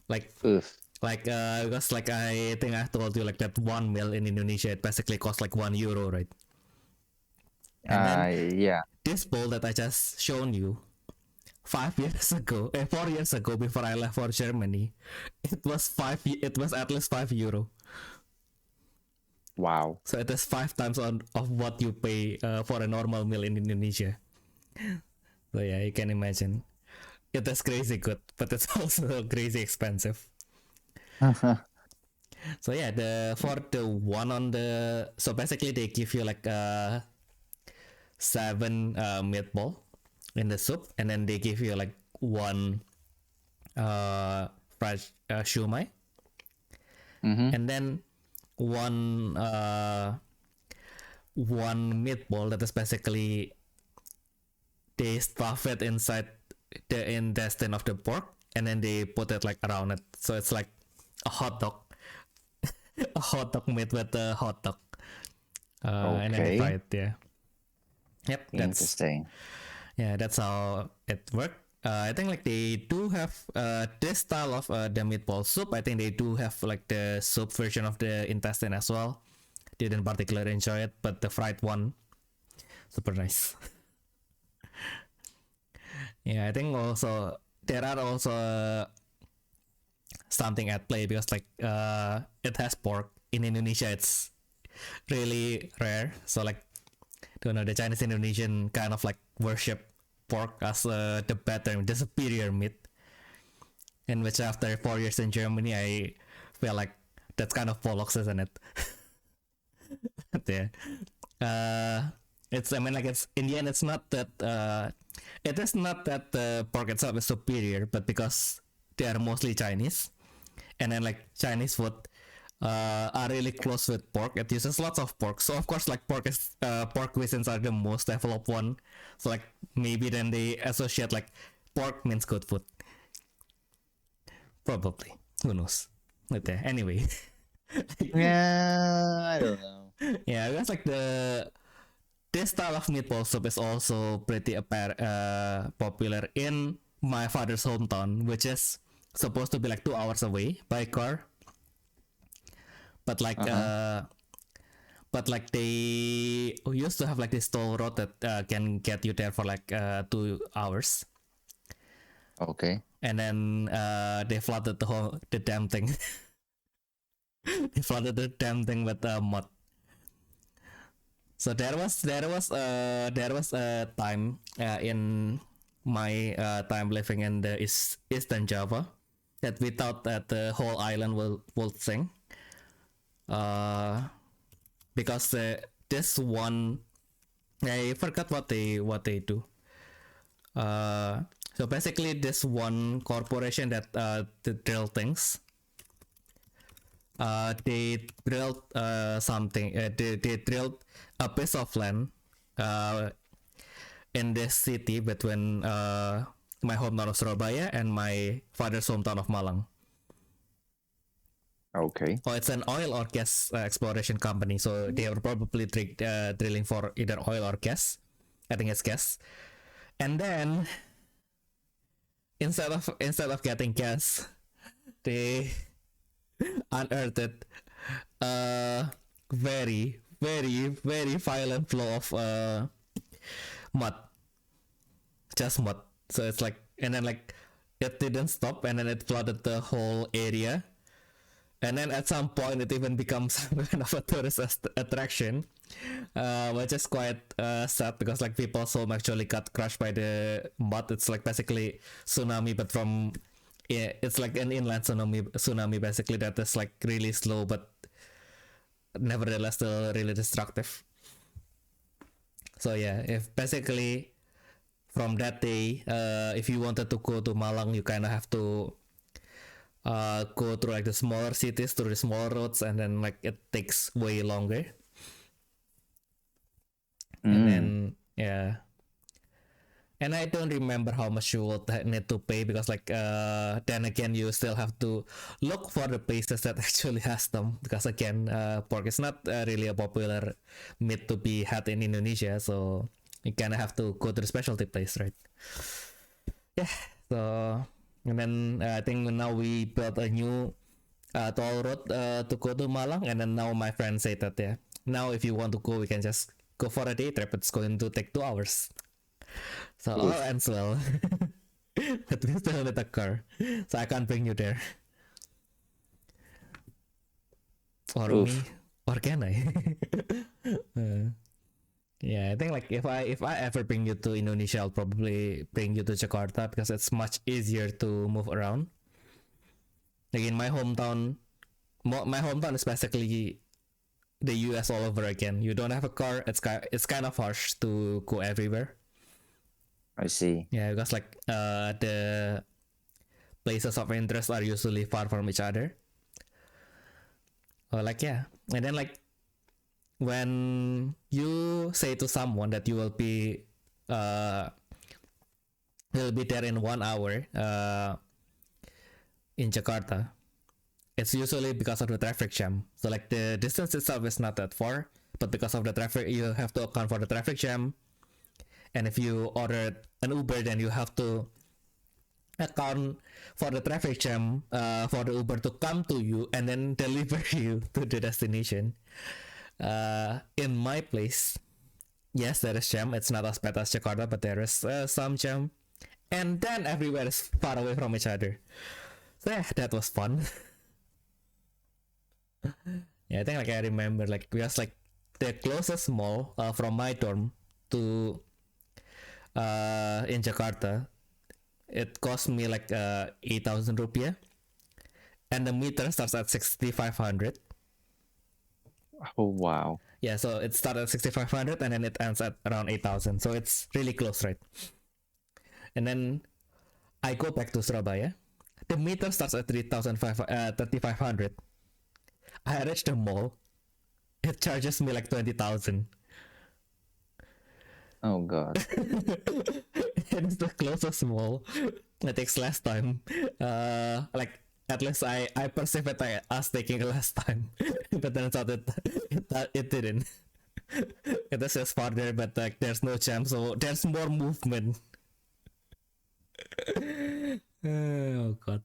Like Oof. because like I think I told you like that one meal in Indonesia it basically costs like €1, right? And then Yeah. this bowl that I just shown you 4 years ago before I left for Germany, it was at least €5. Wow. So it is 5 times of what you pay for a normal meal in Indonesia. So yeah, you can imagine. It is crazy good, but it's also crazy expensive. So yeah, for the one on the, so basically they give you like 7 meatball in the soup, and then they give you like one fried shumai, and then one one meatball that is basically they stuff it inside the intestine of the pork and then they put it like around it, so it's like a hot dog. A hot dog made with a hot dog, and then they fry it. Yep, interesting. That's how it worked. I think like they do have this style of the meatball soup. I think they do have like the soup version of the intestine as well. Didn't particularly enjoy it, but the fried one, super nice. I think also there are also something at play because like it has pork. In Indonesia it's really rare, so like the Chinese Indonesian kind of like worship pork as the better, the superior meat, in which after 4 years in Germany I feel like that's kind of bollocks, isn't it? It's, I mean, like, it's in the end it's not that it is not that the pork itself is superior, but because they are mostly Chinese, and then like Chinese food are really close with pork. It uses lots of pork, so of course like pork cuisines are the most developed one, so like maybe then they associate like pork means good food, probably, who knows. But anyway. I don't know. Because like this style of meatball soup is also pretty popular in my father's hometown, which is supposed to be like 2 hours away by car. But like they used to have like this toll road that can get you there for like 2 hours. Okay. And then they flooded the damn thing. They flooded the damn thing with mud. So there was a time in my time living in the Eastern Java that we thought that the whole island will sink. Because this one, I forgot what they do. So basically, this one corporation that drill things. They drilled something. They drilled a piece of land in this city between my hometown of Surabaya and my father's hometown of Malang. Okay. Oh, it's an oil or gas exploration company, so they were probably drilling for either oil or gas. I think it's gas. And then instead of getting gas, they unearthed a very, very, very violent flow of mud. Just mud. So it's like, and then like it didn't stop, and then it flooded the whole area. And then at some point it even becomes kind of a tourist attraction, which is quite sad because like people's home actually got crushed by the mud. It's like basically tsunami, but from it's like an inland tsunami basically that is like really slow but nevertheless still really destructive. So if basically from that day, if you wanted to go to Malang, you kind of have to go through like the smaller cities, through the smaller roads, and then like it takes way longer. And then and I don't remember how much you would need to pay because like then again you still have to look for the places that actually has them, because again pork is not really a popular meat to be had in Indonesia, so you kind of have to go to the specialty place, right? So and then I think now we built a new toll road to go to Malang, and then now my friend said that now if you want to go, we can just go for a day trip. It's going to take 2 hours. So all ends well. But we still need a car, so I can't bring you there. Or me, or can I? I think like if I ever bring you to Indonesia, I'll probably bring you to Jakarta because it's much easier to move around. Like in my hometown is basically the US all over again. You don't have a car, it's kind of harsh to go everywhere. I see. Yeah, because like the places of interest are usually far from each other. Or and then like when you say to someone that you will be there in 1 hour in Jakarta, it's usually because of the traffic jam. So like the distance itself is not that far, but because of the traffic, you have to account for the traffic jam. And if you order an Uber, then you have to account for the traffic jam for the Uber to come to you and then deliver you to the destination. In my place, yes, there is jam. It's not as bad as Jakarta, but there is some jam. And then everywhere is far away from each other. So yeah, that was fun. Yeah, I think like I remember like because like the closest mall from my dorm to in Jakarta, it cost me like 8,000 rupiah, and the meter starts at 6,500. Oh wow! Yeah, so it started at 6,500 and then it ends at around 8,000. So it's really close, right? And then I go back to Surabaya. The meter starts at 3,500. I reach the mall. It charges me like 20,000. Oh god! It's the closest mall. It takes less time. Like at least I perceive it as taking less time, but then it didn't. It was just farther, but like there's no jam, so there's more movement. Oh god.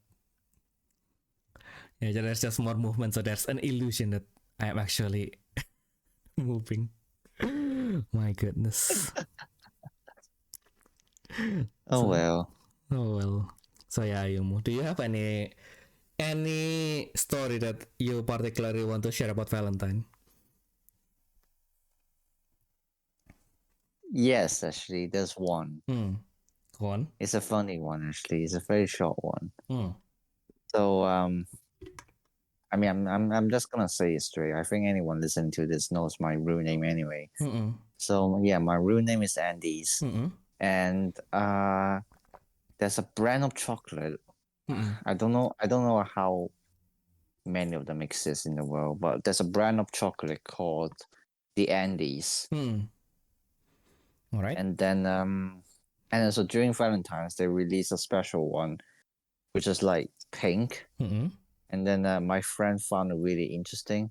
Yeah, there's just more movement, so there's an illusion that I'm actually moving. My goodness. Oh well. Oh well. So yeah, Ayumu, do you have any story that you particularly want to share about Valentine? Yes, actually, there's one. Go on. It's a funny one, actually. It's a very short one. Hmm. So, I mean, I'm just gonna say it straight. I think anyone listening to this knows my real name anyway. So yeah, my real name is Andes, and there's a brand of chocolate. I don't know how many of them exist in the world, but there's a brand of chocolate called the Andes. All right. And then so during Valentine's they released a special one, which is like pink. And then my friend found it really interesting.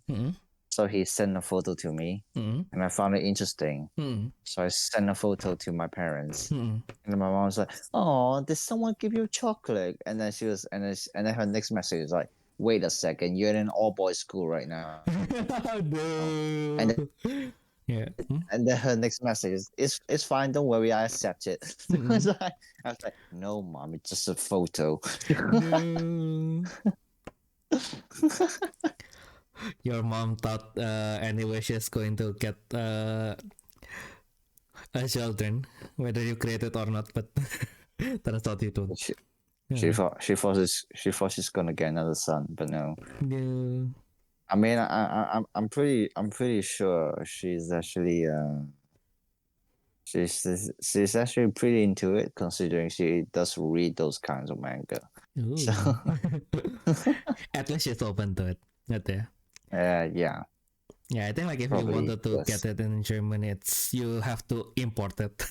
So he sent a photo to me, and I found it interesting. So I sent a photo to my parents, and then my mom was like, "Oh, did someone give you chocolate?" And then she was, and then her next message was like, "Wait a second, you're in an all-boys school right now." No. And then, yeah. and then her next message is, "It's fine, don't worry, I accept it." I was like, "No, mom, it's just a photo." No. Your mom thought anyway she's going to get children, whether you create it or not, but turns out you don't. She thought she's gonna get another son, but no. No. I mean, I'm pretty sure she's actually she's actually pretty into it, considering she does read those kinds of manga. So, at least she's open to it. Yeah. Yeah. Yeah, I think like if you wanted to get it in Germany, you have to import it.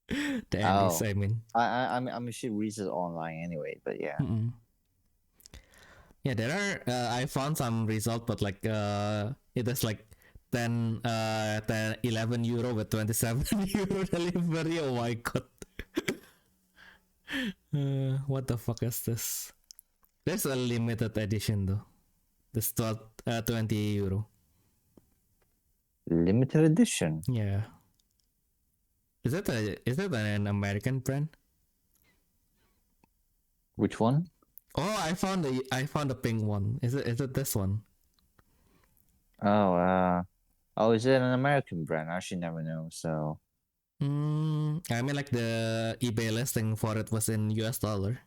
The Andes, I mean. I mean, she reads it online anyway, but yeah. Yeah, there are. I found some result, but like it is like 10, 11 euro with 27 euro delivery. Oh my god. What the fuck is this? There's a limited edition though. This 20 euro. Limited edition? Yeah. Is that an American brand? Which one? Oh, I found the pink one. Is it this one? Oh, is it an American brand? I actually never know. So. I mean, like the eBay listing for it was in US dollar.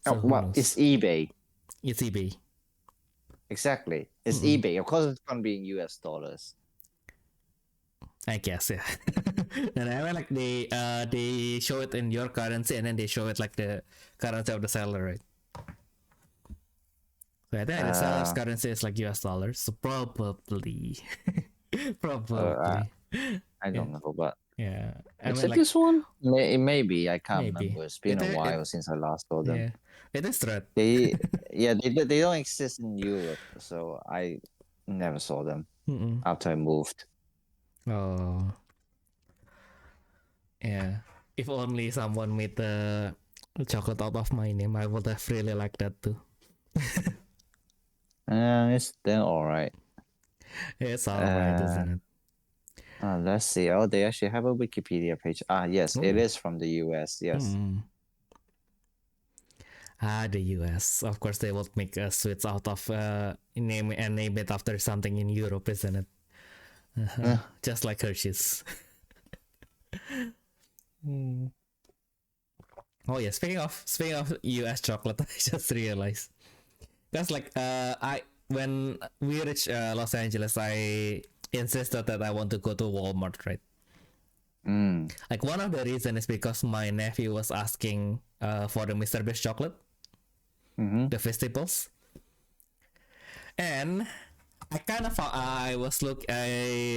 So well, it's eBay. It's eBay. Exactly. It's eBay. Of course, it's gonna be in US dollars. I guess, yeah. And I mean, like they show it in your currency, and then they show it like the currency of the seller, right? So I think the seller's currency is like US dollars. So probably, probably. I don't know, but yeah. I is mean, it like this one? Maybe I can't maybe remember. It's been a while since I last saw them. Yeah, it is true. They don't exist in Europe, so I never saw them after I moved. Oh, yeah. If only someone made the chocolate out of my name, I would have really liked that too. It's then all right. It's alright, isn't it? Let's see. Oh, they actually have a Wikipedia page. Yes, it Ooh. is from the US. Yes. The US. Of course, they will make a sweets out of name it after something in Europe, isn't it? Just like Hershey's. Oh yeah, speaking of US chocolate, I just realized that's like when we reach Los Angeles, I insisted that I want to go to Walmart, right? Like one of the reasons is because my nephew was asking for the Mr. Beast chocolate, the festivals, and I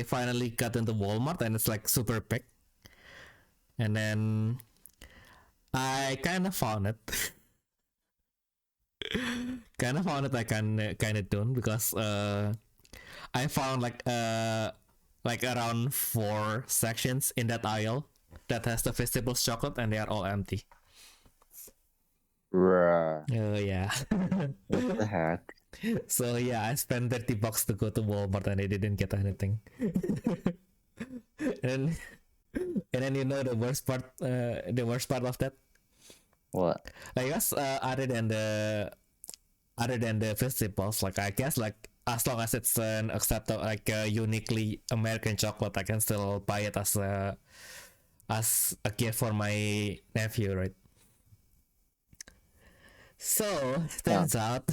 finally got into Walmart and it's like super big, and then I kind of found it. I kind of don't because I found like around 4 sections in that aisle that has the festivals chocolate and they are all empty. Bruh. Oh yeah. What the heck? So yeah, I spent $30 to go to Walmart and I didn't get anything. and then you know the worst part of that? What? I guess other than the festivals, like I guess like as long as it's an acceptable like uniquely American chocolate, I can still buy it as a gift for my nephew, right? So turns out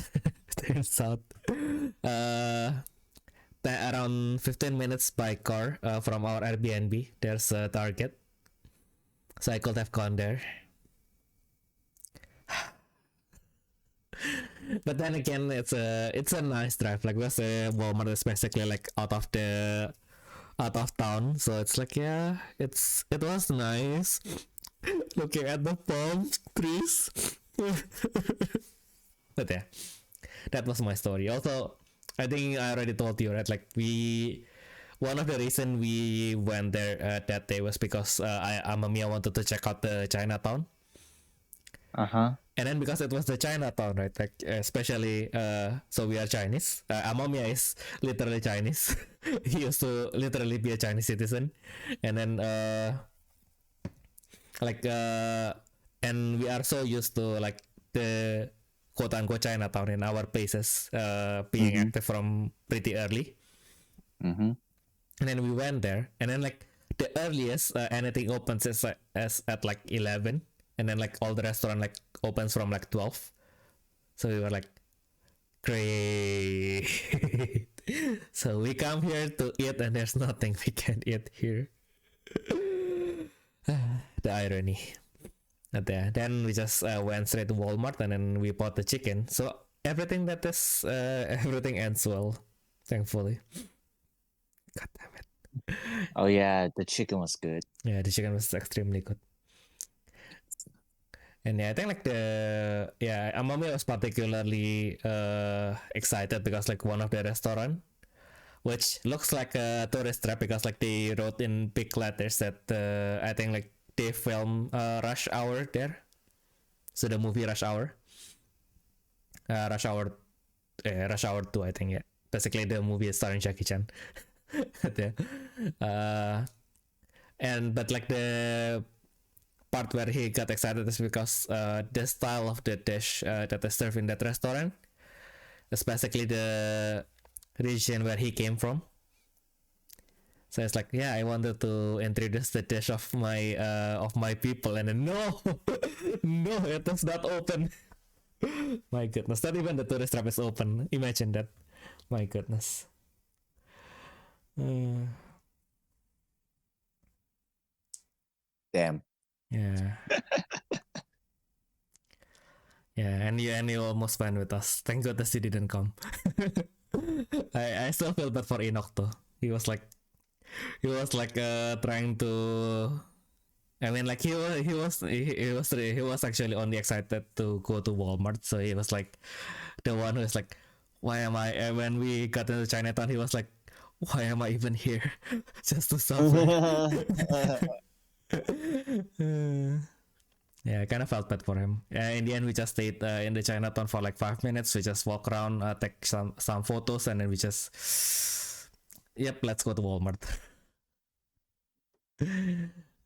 that around 15 minutes by car from our Airbnb, there's a Target, so I could have gone there. But then again, it's a nice drive. Like because Walmart is basically like out of town, so it's like yeah, it was nice looking at the palm trees. But yeah, that was my story. Also, I think I already told you, right? Like one of the reason we went there that day was because Amamiya wanted to check out the Chinatown. And then because it was the Chinatown, right? Like especially so we are Chinese. Amamiya is literally Chinese. He used to literally be a Chinese citizen, and then and we are so used to like the quote unquote Chinatown in our places being active from pretty early. And then we went there, and then like the earliest anything opens is as at like 11, and then like all the restaurant like opens from like 12. So we were like, great. So we come here to eat, and there's nothing we can eat here. The irony. Then we just went straight to Walmart, and then we bought the chicken. So everything everything ends well, thankfully. God damn it. Oh yeah, the chicken was good. Yeah, the chicken was extremely good. And yeah, I think like Amami was particularly excited because like one of the restaurant, which looks like a tourist trap because like they wrote in big letters that I think like they film Rush Hour there. So the movie Rush Hour. Rush Hour 2, I think, yeah. Basically the movie is starring Jackie Chan. But like the part where he got excited is because the style of the dish that is served in that restaurant is basically the region where he came from. So it's like, yeah, I wanted to introduce the dish of my people, and then no, no, it was not open. My goodness, not even the tourist trap is open. Imagine that. My goodness. Damn. Yeah. Yeah, and you almost went with us. Thank goodness you didn't come. I still feel bad for Enoch though. He was like trying to. I mean, like he was actually only excited to go to Walmart. So he was like the one who is like, why am I? And when we got into Chinatown, he was like, why am I even here? Just to suffer. Yeah, I kind of felt bad for him. In the end, we just stayed in the Chinatown for like 5 minutes. We just walk around, take some photos, and then we just, yep, let's go to Walmart.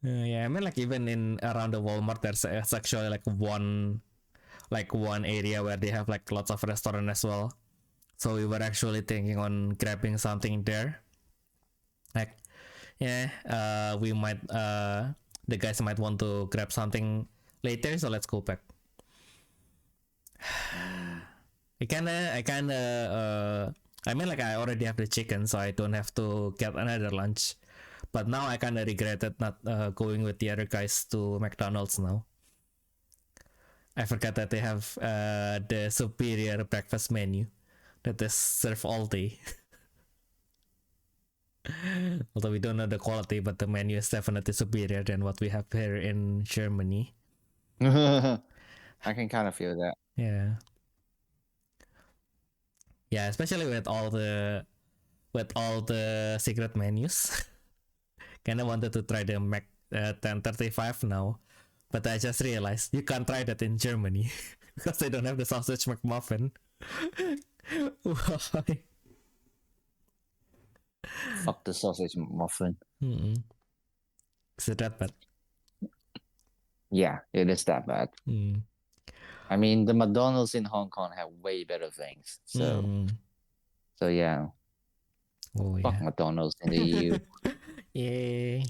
Yeah, I mean, like even in around the Walmart, there's actually like one area where they have like lots of restaurant as well. So we were actually thinking on grabbing something there. Like, yeah, we might, the guys might want to grab something later, so let's go back. I mean, like I already have the chicken, so I don't have to get another lunch. But now I kind of regretted not going with the other guys to McDonald's now. I forgot that they have the superior breakfast menu that is served all day. Although we don't know the quality, but the menu is definitely superior than what we have here in Germany. I can kind of feel that. Yeah. Yeah, especially with all the secret menus. Kind of wanted to try the Mac 1035 now, but I just realized you can't try that in Germany because they don't have the sausage McMuffin. Why? Fuck the sausage muffin. Is it that bad? Yeah, it is that bad. I mean, the McDonald's in Hong Kong have way better things. So yeah. Oh, Fuck yeah. McDonald's in the EU. Yeah.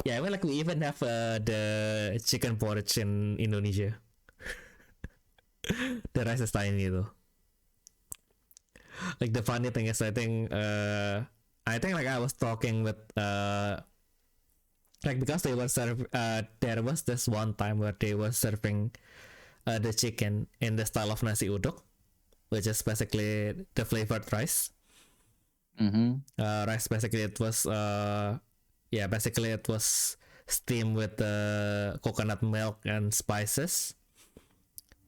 Yeah, I mean, like we even have the chicken porridge in Indonesia. The rice is tiny though. Like the funny thing is, I think like I was talking with like because they were there was this one time where they were serving the chicken in the style of nasi uduk, which is basically the flavored rice. Rice basically it was steamed with coconut milk and spices.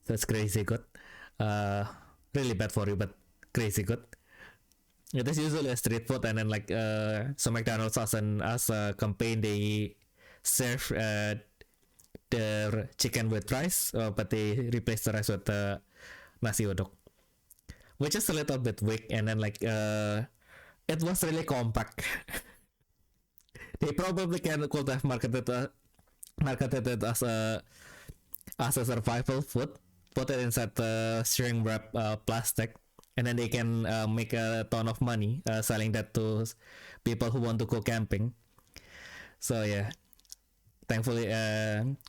So it's crazy good. Really bad for you, but crazy good. It is usually a street food, and then like so McDonald's as a campaign they serve their chicken with rice, but they replace the rice with nasi uduk, which is a little bit weak. And then like it was really compact. They probably could have marketed it as a survival food, put it inside the shrink wrap plastic, and then they can make a ton of money selling that to people who want to go camping. So yeah, thankfully,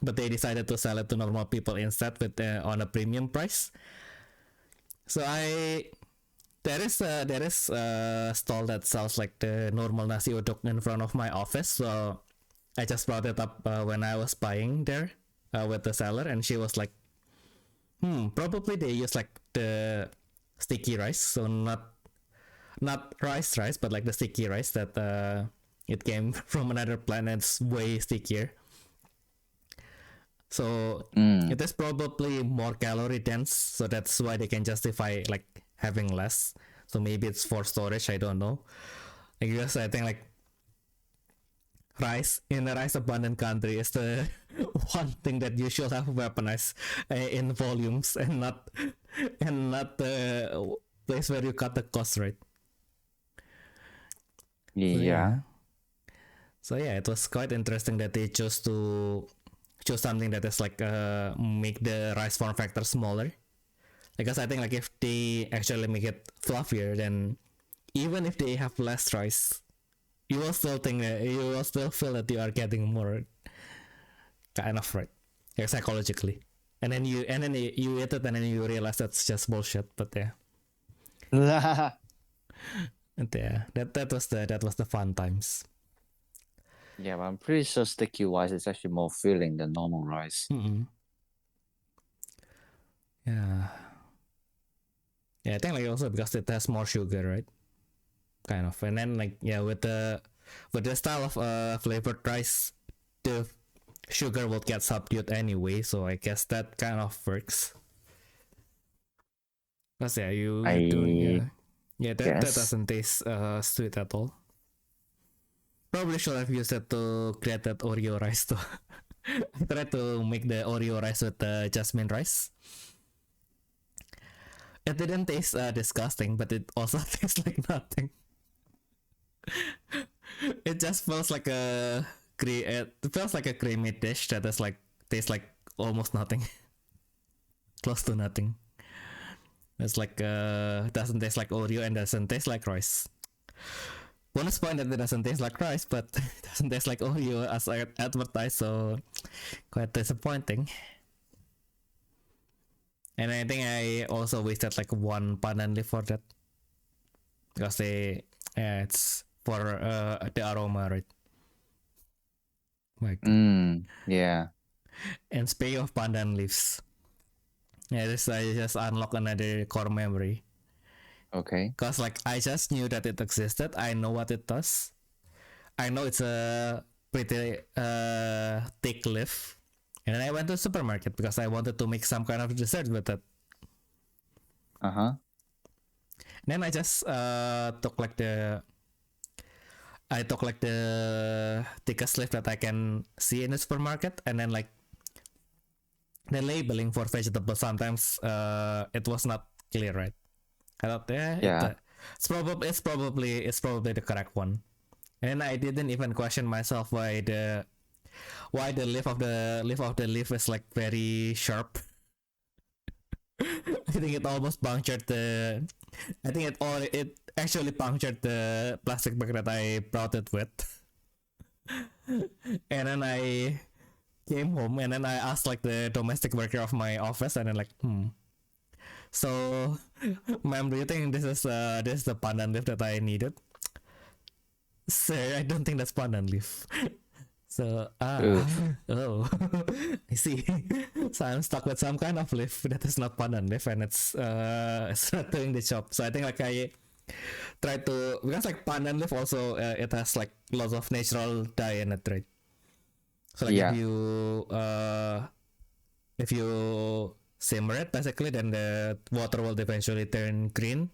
but they decided to sell it to normal people instead with on a premium price. So there is a stall that sells like the normal nasi uduk in front of my office. So I just brought it up when I was buying there with the seller, and she was like, probably they use like the sticky rice, so not rice, but like the sticky rice that it came from another planet. It's way stickier. So it is probably more calorie dense, so that's why they can justify like having less. So maybe it's for storage, I don't know. I guess I think like rice in a rice abundant country is the one thing that you should have weaponized in volumes, and not the place where you cut the cost, right? Yeah. So yeah, it was quite interesting that they chose something that is like make the rice form factor smaller. Because I think like if they actually make it fluffier, then even if they have less rice, you will still feel that you are getting more, kind of, right? Like psychologically. And then you eat it, and then you realize that's just bullshit. But yeah. And yeah, that was the fun times. Yeah, but I'm pretty sure sticky rice is actually more filling than normal rice. Yeah. Yeah, I think like also because it has more sugar, right? Kind of. And then like yeah, with the style of flavored rice, the sugar will get subdued anyway, so I guess that kind of works. Cause yeah, you don't that guess. doesn't taste sweet at all. Probably should have used it to create that Oreo rice too. I tried to make the Oreo rice with the jasmine rice. It didn't taste disgusting, but it also tastes like nothing. It just feels like it feels like a creamy dish that is like tastes like almost nothing, close to nothing. It's like doesn't taste like Oreo and doesn't taste like rice. Bonus point that it doesn't taste like rice, but it doesn't taste like Oreo as advertised, so quite disappointing. And I think I also wasted like one pandan leaf for that because it's for the aroma, right? Like yeah. And speaking of pandan leaves, I just unlock another core memory. Okay. Cause like I just knew that it existed. I know what it does. I know it's a pretty thick leaf. And then I went to the supermarket because I wanted to make some kind of dessert with it. Then I just took like the thickest leaf that I can see in the supermarket, and then like the labeling for vegetables sometimes it was not clear, right? I thought it's probably the correct one, and I didn't even question myself why the leaf of the leaf is like very sharp. I think it almost punctured the. I think it actually punctured the plastic bag that I brought it with. And then I came home and then I asked like the domestic worker of my office, and then like, so, ma'am, do you think this is the pandan leaf that I needed? Sir, I don't think that's pandan leaf. So, oh, I see. So I'm stuck with some kind of leaf that is not pandan leaf, and it's not doing the job. So I think like I try to, because like pandan leaf also it has like lots of natural dye in it, right? So like if you simmer it basically, then the water will eventually turn green,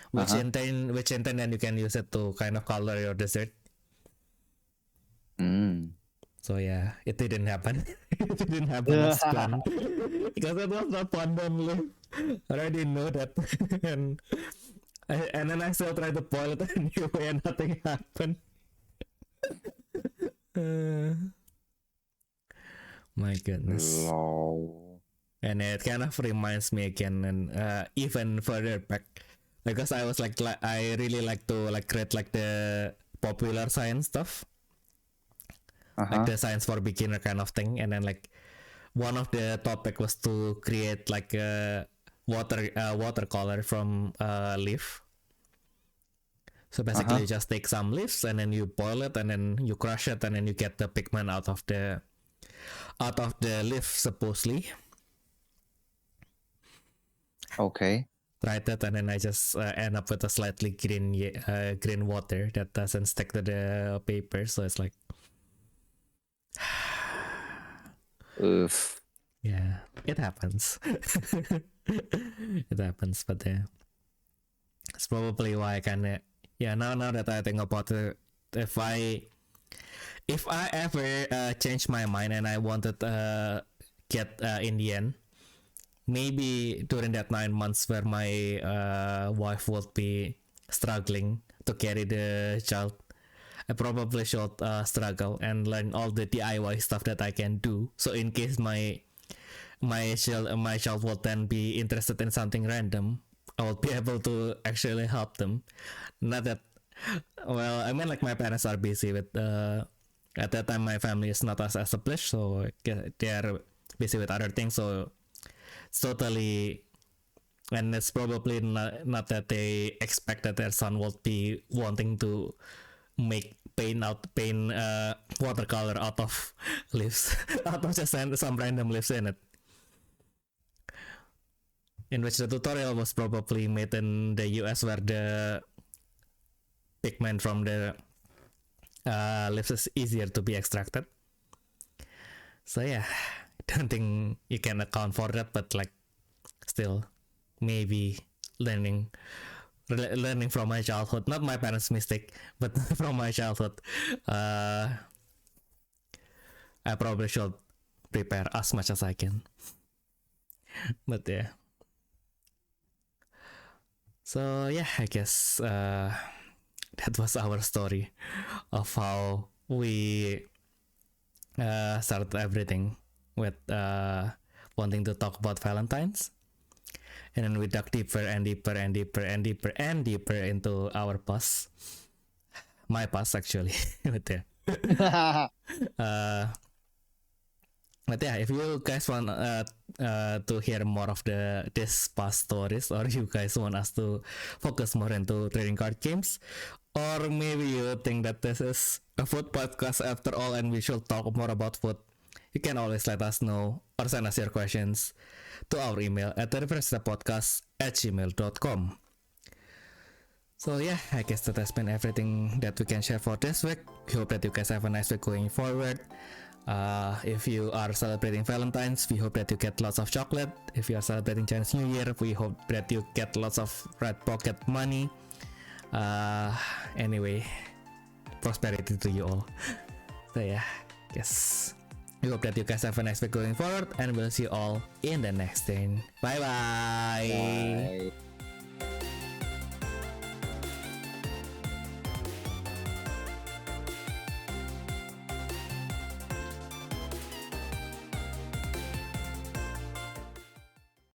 which in turn then you can use it to kind of color your dessert. So yeah, it didn't happen. It didn't happen as planned because it was not pandan leaf. I already know that, and then I still tried to boil it anyway, and nothing happened. My goodness. And it kind of reminds me again, and even further back, because I was like I really like to like read like the popular science stuff, like the science for beginner kind of thing. And then like one of the topic was to create like a watercolor from a leaf. So basically you just take some leaves and then you boil it and then you crush it and then you get the pigment out of the leaf supposedly. Okay. Tried that and then I just end up with a slightly green water that doesn't stick to the paper, so it's like Oof. Yeah, it happens. It happens, but it's probably why I kind of now that I think about it, if I ever change my mind and I wanted get Indian, maybe during that 9 months where my wife would be struggling to carry the child, I probably should struggle and learn all the DIY stuff that I can do. So in case my child will then be interested in something random, I will be able to actually help them. Not that, well, I mean like my parents are busy with at that time my family is not as established, so they are busy with other things. So it's totally, and it's probably not that they expect that their son will be wanting to make paint watercolor out of leaves, out of just some random leaves in it. in which the tutorial was probably made in the US, where the pigment from the lips is easier to be extracted. So yeah, I don't think you can account for that, but like still maybe learning from my childhood, not my parents' mistake, but from my childhood. I probably should prepare as much as I can. But yeah. So yeah, I guess that was our story of how we started everything with wanting to talk about Valentines. And then we dug deeper and deeper and deeper and deeper and deeper into our past. My past, actually. But yeah. But yeah, if you guys want to hear more of this past stories, or you guys want us to focus more into trading card games, or maybe you think that this is a food podcast after all and we should talk more about food, you can always let us know or send us your questions to our email at therefreshsteppodcast@gmail.com. So yeah, I guess that has been everything that we can share for this week. We hope that you guys have a nice week going forward. If you are celebrating Valentine's, we hope that you get lots of chocolate. If you are celebrating Chinese New Year, we hope that you get lots of red pocket money. Anyway, prosperity to you all. So yeah, guess we hope that you guys have a nice week going forward, and we'll see you all in the next thing. Bye bye.